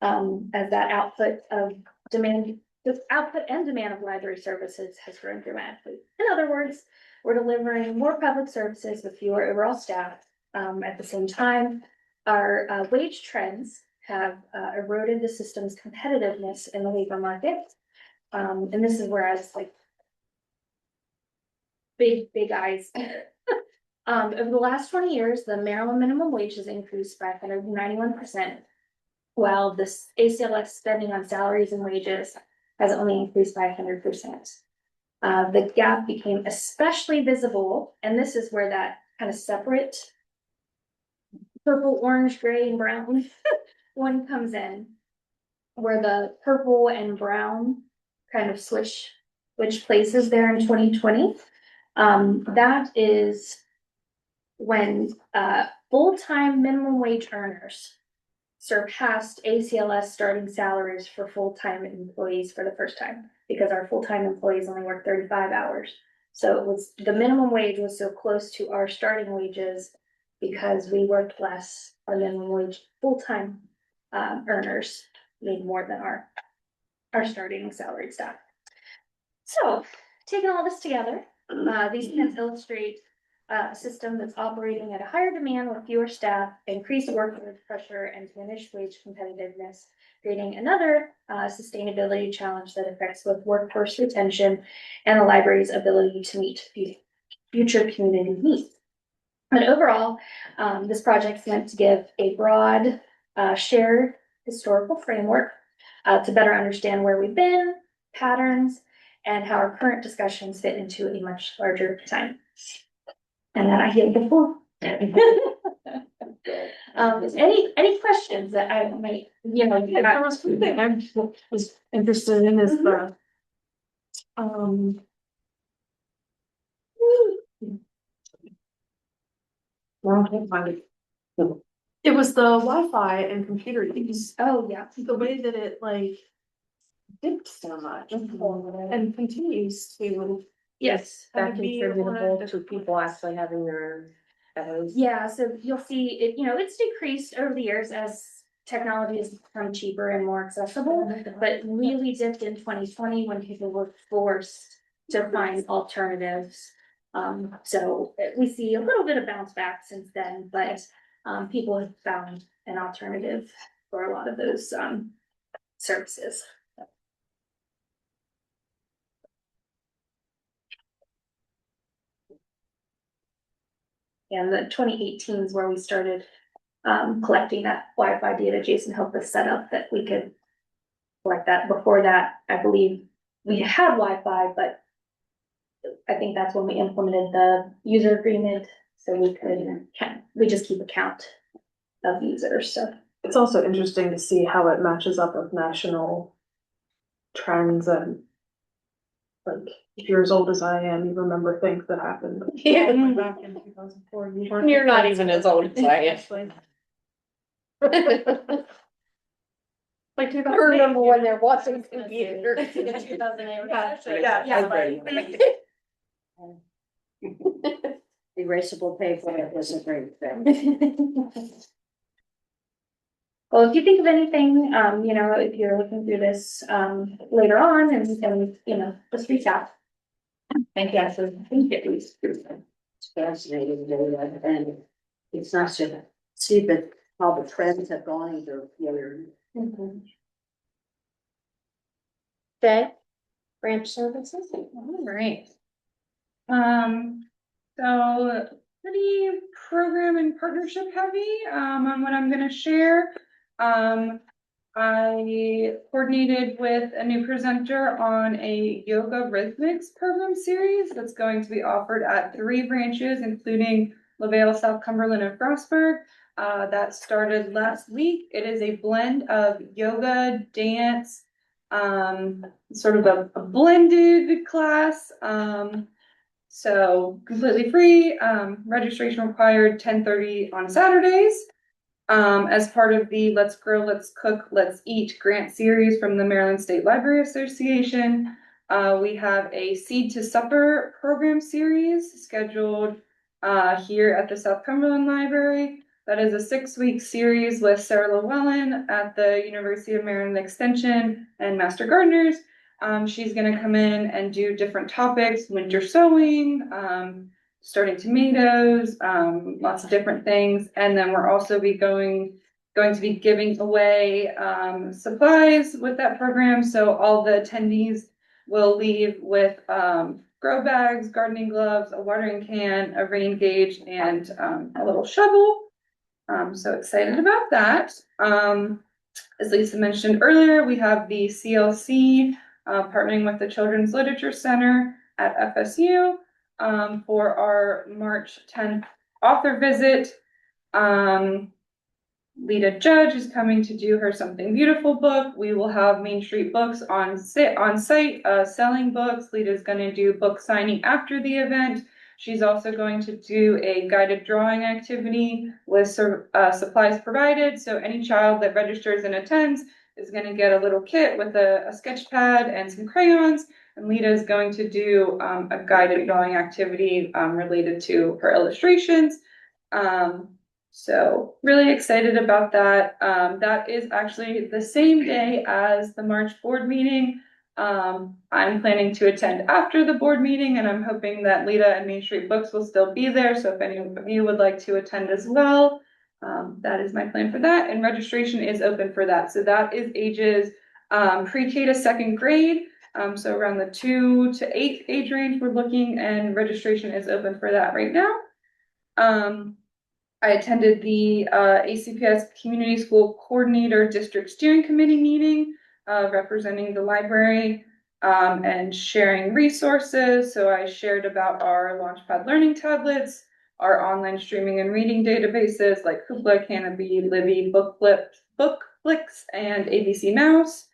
As that output and demand of library services has grown dramatically. In other words, we're delivering more public services with fewer overall staff. At the same time, our wage trends have eroded the system's competitiveness in the labor market. And this is where I was like, big eyes. Over the last 20 years, the Maryland minimum wage has increased by 191%, while this ACLS spending on salaries and wages has only increased by 100%. The gap became especially visible, and this is where that kind of separate purple, orange, gray, and brown one comes in, where the purple and brown kind of switch places there in 2020. That is when full-time minimum wage earners surpassed ACLS starting salaries for full-time employees for the first time, because our full-time employees only work 35 hours. So it was, the minimum wage was so close to our starting wages because we worked less. Our minimum wage full-time earners made more than our starting salaried staff. So taking all this together, these plans illustrate a system that's operating at a higher demand with fewer staff, increased workload pressure, and diminished wage competitiveness, creating another sustainability challenge that affects both workforce retention and the library's ability to meet future community needs. But overall, this project is meant to give a broad, shared historical framework to better understand where we've been, patterns, and how our current discussions fit into a much larger time. And then I get the floor. Any questions that I might, There was one thing I was interested in is the, well, I can't find it. It was the Wi-Fi and computer use, oh, yeah. the way that it like dipped so much and continues to. Yes. That be contributable one to people actually having their own. Yeah, so you'll see it, it's decreased over the years as technology has become cheaper and more accessible, but really dipped in 2020 when people were forced to find alternatives. So we see a little bit of bounce back since then, but people have found an alternative for a lot of those services. And the 2018 is where we started collecting that Wi-Fi data. Jason helped us set up that we could collect that. Before that, I believe we had Wi-Fi, but I think that's when we implemented the user agreement, so we just keep a count of users. So It's also interesting to see how it matches up with national trends and like, if you're as old as I am, you remember things that happened. Yeah. Back in 2004. You weren't- You're not even as old as I am. Actually. Like, I remember when they're watching computers. Erasable paper is a great thing. Well, if you think of anything, if you're looking through this, later on and, just reach out. Thank you, Ashley. Thank you. It's fascinating data, and it's nice to see that how the trends have gone either way. Jay, branch services? All right. So pretty program and partnership heavy, on what I'm gonna share. I coordinated with a new presenter on a yoga rhythmics program series that's going to be offered at 3 branches, including LaVale, South Cumberland, and Frostburg. That started last week. It is a blend of yoga, dance, sort of a blended class. So completely free, registration required 10:30 on Saturdays. As part of the Let's Grow, Let's Cook, Let's Eat grant series from the Maryland State Library Association. We have a Seed to Supper program series scheduled here at the South Cumberland Library. That is a 6-week series with Sarah Llewellyn at the University of Maryland Extension and Master Gardeners. She's going to come in and do different topics, winter sowing, starting tomatoes, lots of different things. And then we're also going to be giving away supplies with that program. So all the attendees will leave with grow bags, gardening gloves, a watering can, a rain gauge, and a little shovel. So excited about that. As Lisa mentioned earlier, we have the CLC partnering with the Children's Literature Center at FSU for our March 10th author visit. Lita Judge is coming to do her Something Beautiful book. We will have Main Street Books on site selling books. Lita's going to do book signing after the event. She's also going to do a guided drawing activity with supplies provided. So any child that registers and attends is going to get a little kit with a sketch pad and some crayons. And Lita is going to do a guided drawing activity related to her illustrations. So really excited about that. That is actually the same day as the March board meeting. I'm planning to attend after the board meeting, and I'm hoping that Lita and Main Street Books will still be there. So if any of you would like to attend as well, that is my plan for that. And registration is open for that. So that is ages pre-K to 2nd grade. So around the 2 to 8 age range we're looking, and registration is open for that right now. I attended the ACPS Community School Coordinator District Steering Committee meeting, representing the library and sharing resources. So I shared about our Launchpad Learning tablets, our online streaming and reading databases like Hoopla, Canopy, Libby, Bookflix, and ABC Mouse.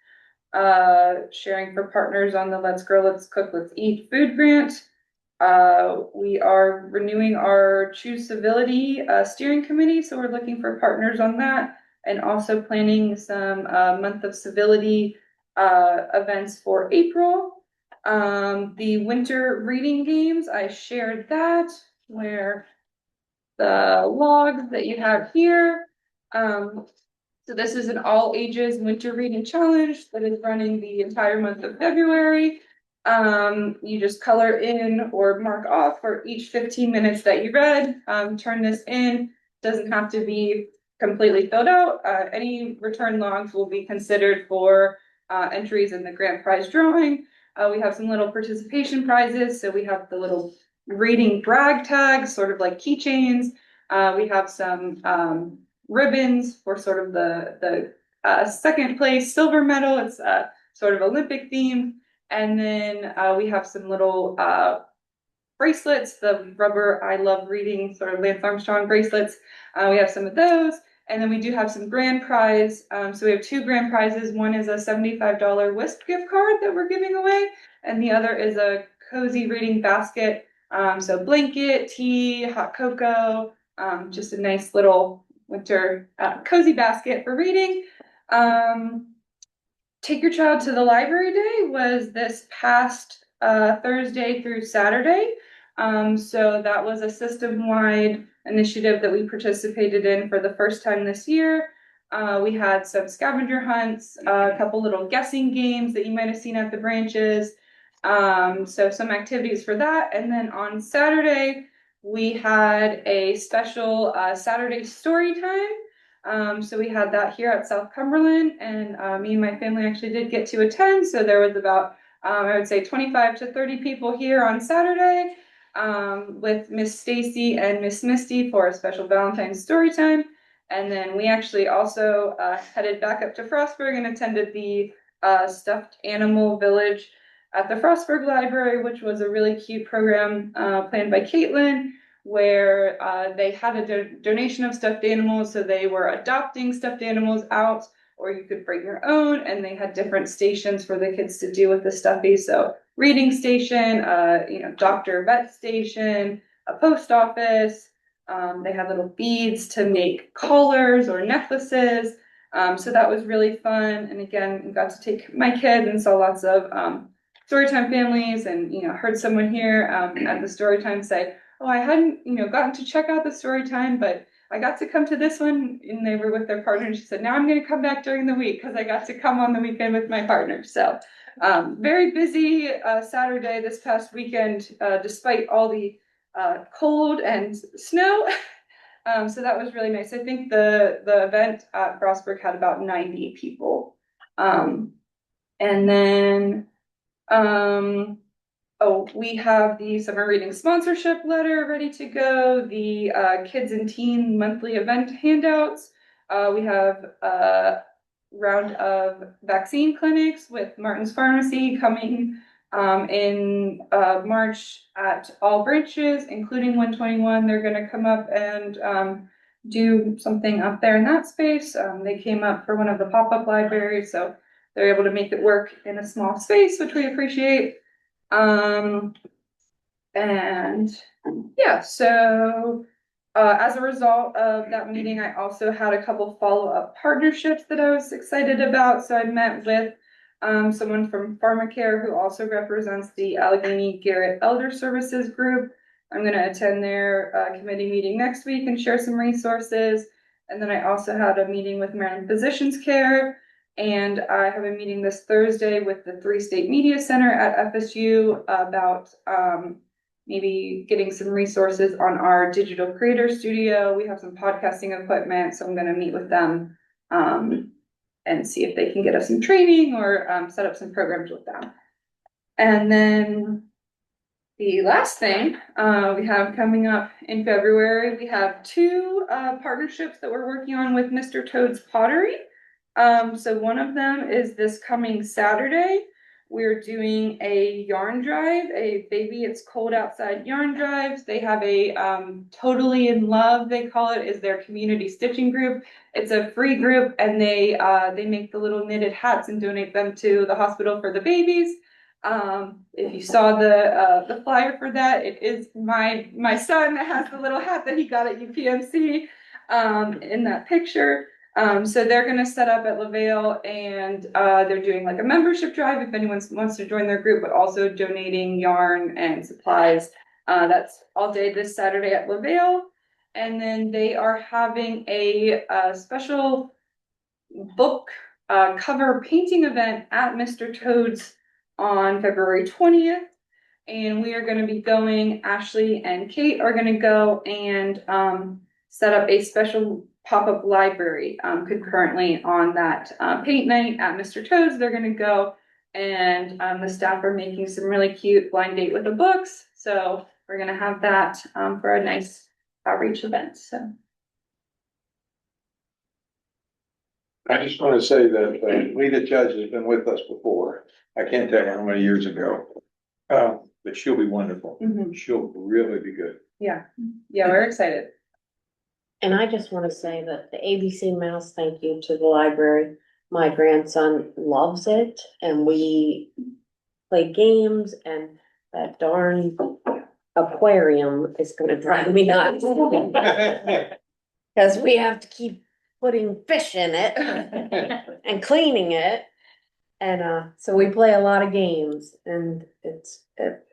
Sharing for partners on the Let's Grow, Let's Cook, Let's Eat food grant. We are renewing our Choose Civility steering committee, so we're looking for partners on that, and also planning some month of civility events for April. The winter reading games, I shared that, where the logs that you have here. So this is an all ages winter reading challenge that is running the entire month of February. You just color in or mark off for each 15 minutes that you read. Turn this in. Doesn't have to be completely filled out. Any return logs will be considered for entries in the grand prize drawing. We have some little participation prizes. So we have the little reading brag tags, sort of like keychains. We have some ribbons for sort of the second place silver medal. It's sort of Olympic themed. And then we have some little bracelets, the rubber I love reading sort of Lance Armstrong bracelets. We have some of those. And then we do have some grand prize. So we have 2 grand prizes. One is a $75 Wisp gift card that we're giving away. And the other is a cozy reading basket. So blanket, tea, hot cocoa, just a nice little winter cozy basket for reading. Take Your Child to the Library Day was this past Thursday through Saturday. So that was a system-wide initiative that we participated in for the first time this year. We had some scavenger hunts, a couple little guessing games that you might have seen at the branches. So some activities for that. And then on Saturday, we had a special Saturday story time. So we had that here at South Cumberland, and me and my family actually did get to attend. So there was about, I would say 25 to 30 people here on Saturday, with Miss Stacy and Miss Misty for a special Valentine's story time. And then we actually also headed back up to Frostburg and attended the stuffed animal village at the Frostburg Library, which was a really cute program planned by Caitlin, where they had a donation of stuffed animals. So they were adopting stuffed animals out, or you could bring your own, and they had different stations for the kids to do with the stuffies. So reading station, doctor vet station, a post office. They had little beads to make collars or necklaces. So that was really fun. And again, got to take my kid and saw lots of Storytime families, and heard someone here at the Storytime say, "Oh, I hadn't gotten to check out the Storytime, but I got to come to this one," and they were with their partner. And she said, "Now I'm going to come back during the week because I got to come on the weekend with my partner." So very busy Saturday this past weekend, despite all the cold and snow. So that was really nice. I think the event at Frostburg had about 90 people. And then we have the summer reading sponsorship letter ready to go, the kids and teen monthly event handouts. We have a round of vaccine clinics with Martin's Pharmacy coming in March at all branches, including 121. They're going to come up and do something up there in that space. They came up for one of the pop-up libraries, so they're able to make it work in a small space, which we appreciate. And yeah, so as a result of that meeting, I also had a couple follow-up partnerships that I was excited about. So I met with someone from PharmaCare who also represents the Allegheny Garrett Elder Services Group. I'm going to attend their committee meeting next week and share some resources. And then I also had a meeting with Maryland Physicians Care, and I have a meeting this Thursday with the 3-State Media Center at FSU about maybe getting some resources on our digital creator studio. We have some podcasting equipment, so I'm going to meet with them and see if they can get us some training or set up some programs with them. And then the last thing we have coming up in February, we have 2 partnerships that we're working on with Mr. Toad's Pottery. So one of them is this coming Saturday. We're doing a yarn drive, a Baby It's Cold Outside yarn drive. They have a Totally in Love, they call it, is their community stitching group. It's a free group, and they make the little knitted hats and donate them to the hospital for the babies. If you saw the flyer for that, it is my son that has the little hat that he got at UPMC in that picture. So they're going to set up at LaVale, and they're doing like a membership drive if anyone wants to join their group, but also donating yarn and supplies. That's all day this Saturday at LaVale. And then they are having a special book cover painting event at Mr. Toad's on February 20th. And we are going to be going, Ashley and Kate are going to go and set up a special pop-up library concurrently on that paint night at Mr. Toad's. They're going to go, and the staff are making some really cute blind date with the books. So we're going to have that for a nice outreach event. So I just want to say that Lita Judge has been with us before. I can't tell you how many years ago. But she'll be wonderful. Mhm. She'll really be good. yeah, we're excited. And I just want to say that the ABC Mouse, thank you to the library. My grandson loves it, and we play games, and that darn aquarium is gonna drive me nuts. Cause we have to keep putting fish in it and cleaning it. And so we play a lot of games, and it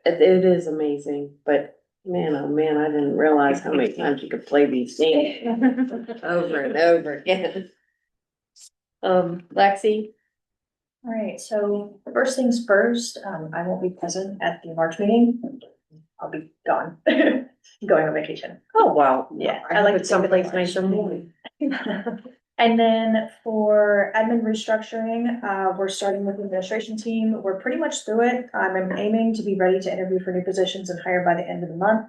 is amazing, but man, oh man, I didn't realize how many times you could play these games over and over again. Lexi? All right, so first things first, I won't be present at the March meeting. I'll be gone, going on vacation. Oh, wow. Yeah, I like someplace nice and warm. And then for admin restructuring, we're starting with the administration team. We're pretty much through it. I'm aiming to be ready to interview for new positions and hire by the end of the month.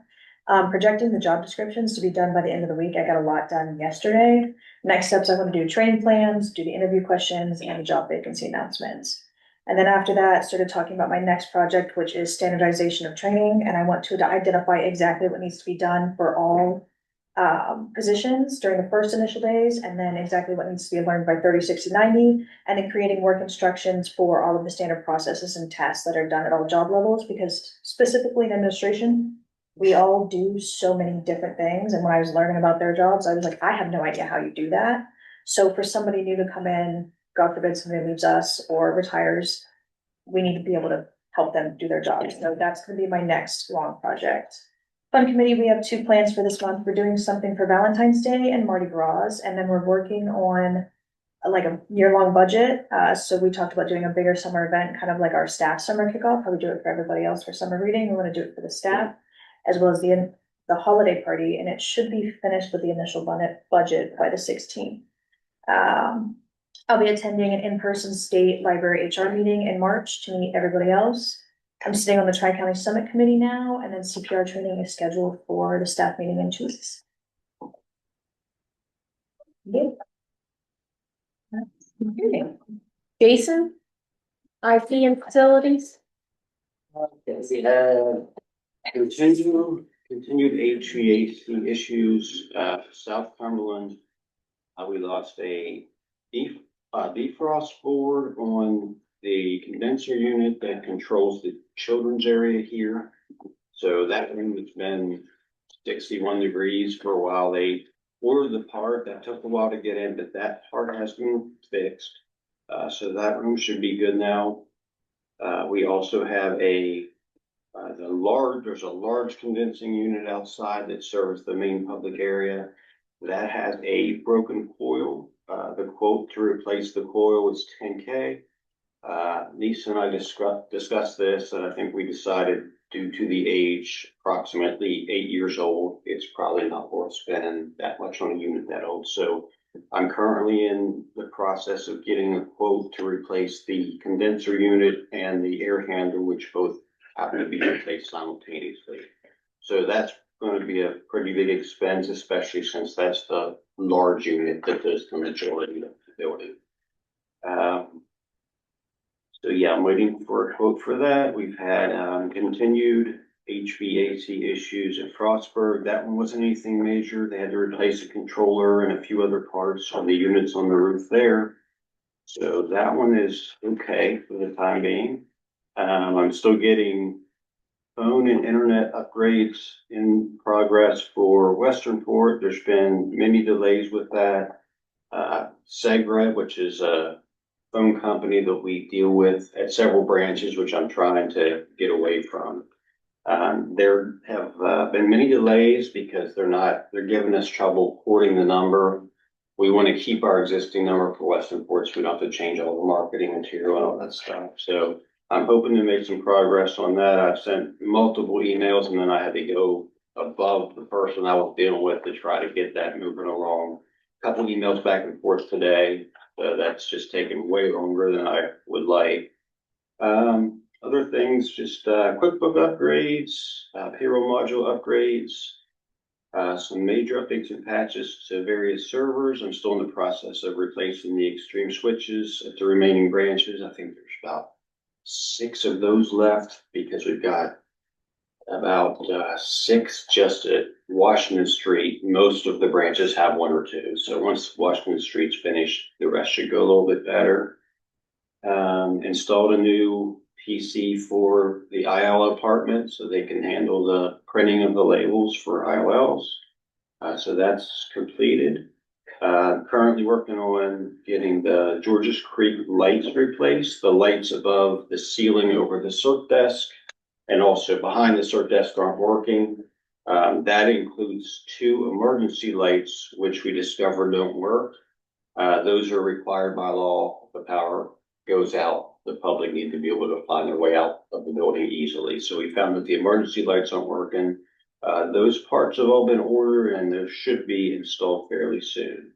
Projecting the job descriptions to be done by the end of the week. I got a lot done yesterday. Next steps, I want to do training plans, do the interview questions and the job vacancy announcements. And then after that, started talking about my next project, which is standardization of training. And I want to identify exactly what needs to be done for all positions during the first initial days, and then exactly what needs to be learned by 30, 60, 90, and then creating work instructions for all of the standard processes and tasks that are done at all job levels, because specifically in administration, we all do so many different things. And when I was learning about their jobs, I was like, I have no idea how you do that. So for somebody new to come in, God forbid somebody leaves us or retires, we need to be able to help them do their jobs. So that's gonna be my next long project. Fun committee, we have 2 plans for this month. We're doing something for Valentine's Day and Mardi Gras, and then we're working on like a year-long budget. So we talked about doing a bigger summer event, kind of like our staff summer kickoff, how we do it for everybody else for summer reading. We want to do it for the staff, as well as the holiday party, and it should be finished with the initial budget by the 16th. I'll be attending an in-person state library HR meeting in March to meet everybody else. I'm sitting on the Tri-County Summit Committee now, and then CPR training is scheduled for the staff meeting in 2 weeks. Yeah. Okay. Jason? IT and facilities? We have continued HVAC issues, South Cumberland. We lost a defrost board on the condenser unit that controls the children's area here. So that room has been 61 degrees for a while. They ordered the part. That took a while to get in, but that part has been fixed. So that room should be good now. We also have there's a large condensing unit outside that serves the main public area. That has a broken coil. The quote to replace the coil is $10K. Lisa and I discussed this, and I think we decided due to the age, approximately 8 years old, it's probably not worth spending that much on a unit that old. So I'm currently in the process of getting a quote to replace the condenser unit and the air handler, which both happen to be replaced simultaneously. So that's going to be a pretty big expense, especially since that's the large unit that does the majority of the building. So yeah, I'm waiting for a quote for that. We've had continued HVAC issues at Frostburg. That one wasn't anything major. They had to replace a controller and a few other parts on the units on the roof there. So that one is okay for the time being. I'm still getting phone and internet upgrades in progress for Westernport. There's been many delays with that. Segra, which is a phone company that we deal with at several branches, which I'm trying to get away from. There have been many delays because they're giving us trouble porting the number. We want to keep our existing number for Westernport, so we don't have to change all the marketing material and all that stuff. So I'm hoping to make some progress on that. I've sent multiple emails, and then I had to go above the person I was dealing with to try to get that moving along. A couple emails back and forth today. So that's just taken way longer than I would like. Other things, just QuickBook upgrades, payroll module upgrades, some major updates and patches to various servers. I'm still in the process of replacing the Extreme switches at the remaining branches. I think there's about 6 of those left because we've got about 6 just at Washington Street. Most of the branches have 1 or 2. So once Washington Street's finished, the rest should go a little bit better. Installed a new PC for the IL apartment so they can handle the printing of the labels for ILLs. So that's completed. Currently working on getting the Georges Creek lights replaced, the lights above the ceiling over the circ desk and also behind the circ desk aren't working. That includes 2 emergency lights, which we discovered don't work. Those are required by law. If the power goes out, the public need to be able to find their way out of the building easily. So we found that the emergency lights aren't working. Those parts have all been ordered and those should be installed fairly soon.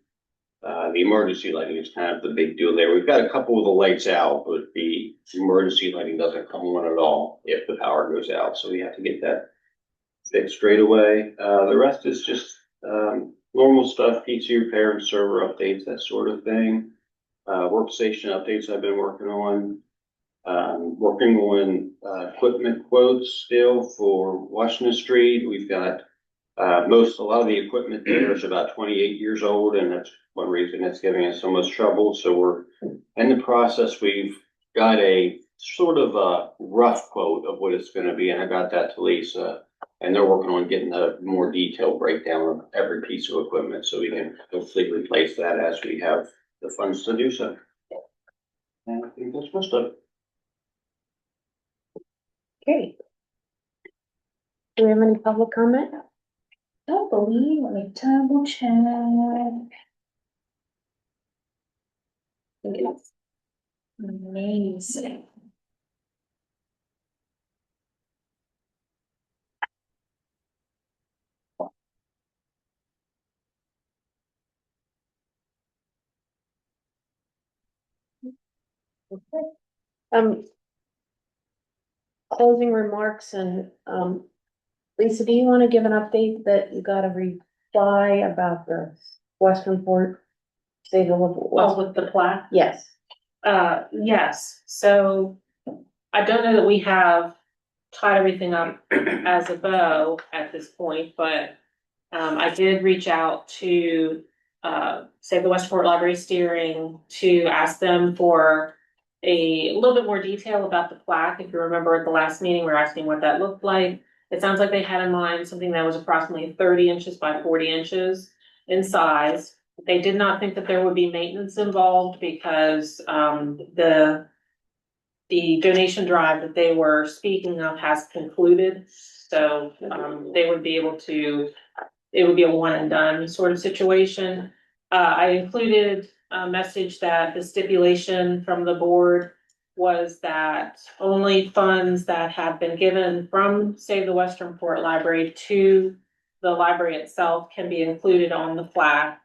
The emergency lighting is kind of the big deal there. We've got a couple of the lights out, but the emergency lighting doesn't come on at all if the power goes out. So we have to get that fixed straight away. The rest is just normal stuff, PC repair and server updates, that sort of thing. Workstation updates I've been working on. Working on equipment quotes still for Washington Street. We've got a lot of the equipment there is about 28 years old, and that's one reason it's giving us so much trouble. So we're in the process. We've got a sort of a rough quote of what it's going to be, and I got that to Lisa, and they're working on getting a more detailed breakdown of every piece of equipment so we can hopefully replace that as we have the funds to do so. And I think that's most of it. Okay. Do we have any public comment? Don't believe, let me double check. Amazing. Okay. Closing remarks and, Lisa, do you want to give an update that you got a reply about the Western Port? Say the Oh, with the plaque? Yes. Yes, so I don't know that we have tied everything up as a bow at this point, but I did reach out to Save the Westport Library Steering to ask them for a little bit more detail about the plaque. If you remember at the last meeting, we were asking what that looked like. It sounds like they had in mind something that was approximately 30 inches by 40 inches in size. They did not think that there would be maintenance involved because the donation drive that they were speaking of has concluded. So they would be able to, it would be a one and done sort of situation. I included a message that the stipulation from the board was that only funds that have been given from, say, the Western Port Library to the library itself can be included on the plaque.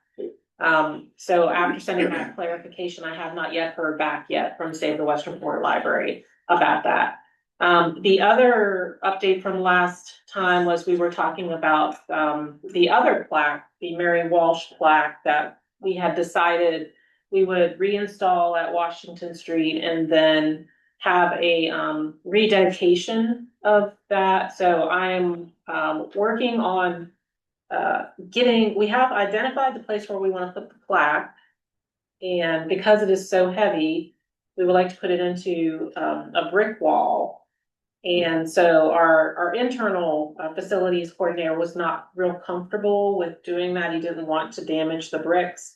So after sending that clarification, I have not yet heard back yet from, say, the Western Port Library about that. The other update from last time was we were talking about the other plaque, the Mary Walsh plaque that we had decided we would reinstall at Washington Street and then have a rededication of that. So I'm working on we have identified the place where we want to put the plaque. And because it is so heavy, we would like to put it into a brick wall. And so our internal facilities coordinator was not real comfortable with doing that. He didn't want to damage the bricks.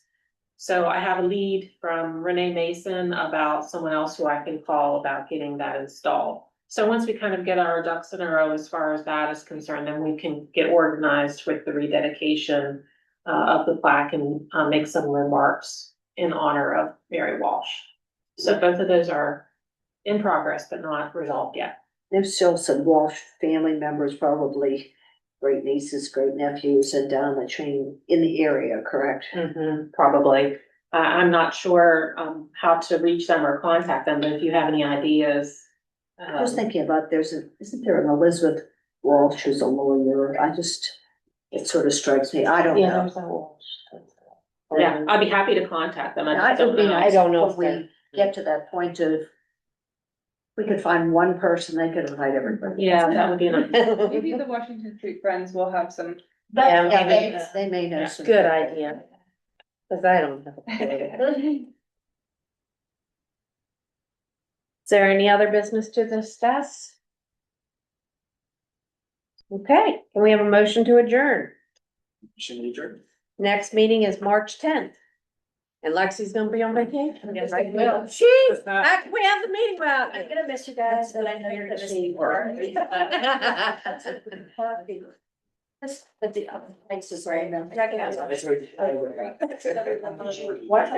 So I have a lead from Renee Mason about someone else who I can call about getting that installed. So once we kind of get our ducks in a row as far as that is concerned, then we can get organized with the rededication of the plaque and make some remarks in honor of Mary Walsh. So both of those are in progress, but not resolved yet. There's still some Walsh family members, probably great nieces, great nephews, and down the chain in the area, correct? Probably. I'm not sure how to reach them or contact them, but if you have any ideas. I was thinking about isn't there an Elizabeth Walsh who's a lawyer? It sort of strikes me. I don't Yeah, know. there's a Walsh. Yeah, I'd be happy to contact them. I I just don't know. I don't know if we get to that point of, we could find one person, they could invite everybody. Yeah, that would be nice. Maybe the Washington Street Friends will have some. Yeah, Yeah, maybe. they may know some. Good idea. Cause I don't know. Is there any other business to discuss? Okay, can we have a motion to adjourn? Should we adjourn? Next meeting is March 10th. And Lexi's gonna be on vacation. Yes, I will. She, we have the meeting about. I'm gonna miss you guys, but I know you're gonna see more. But the other places right now. That's right. What?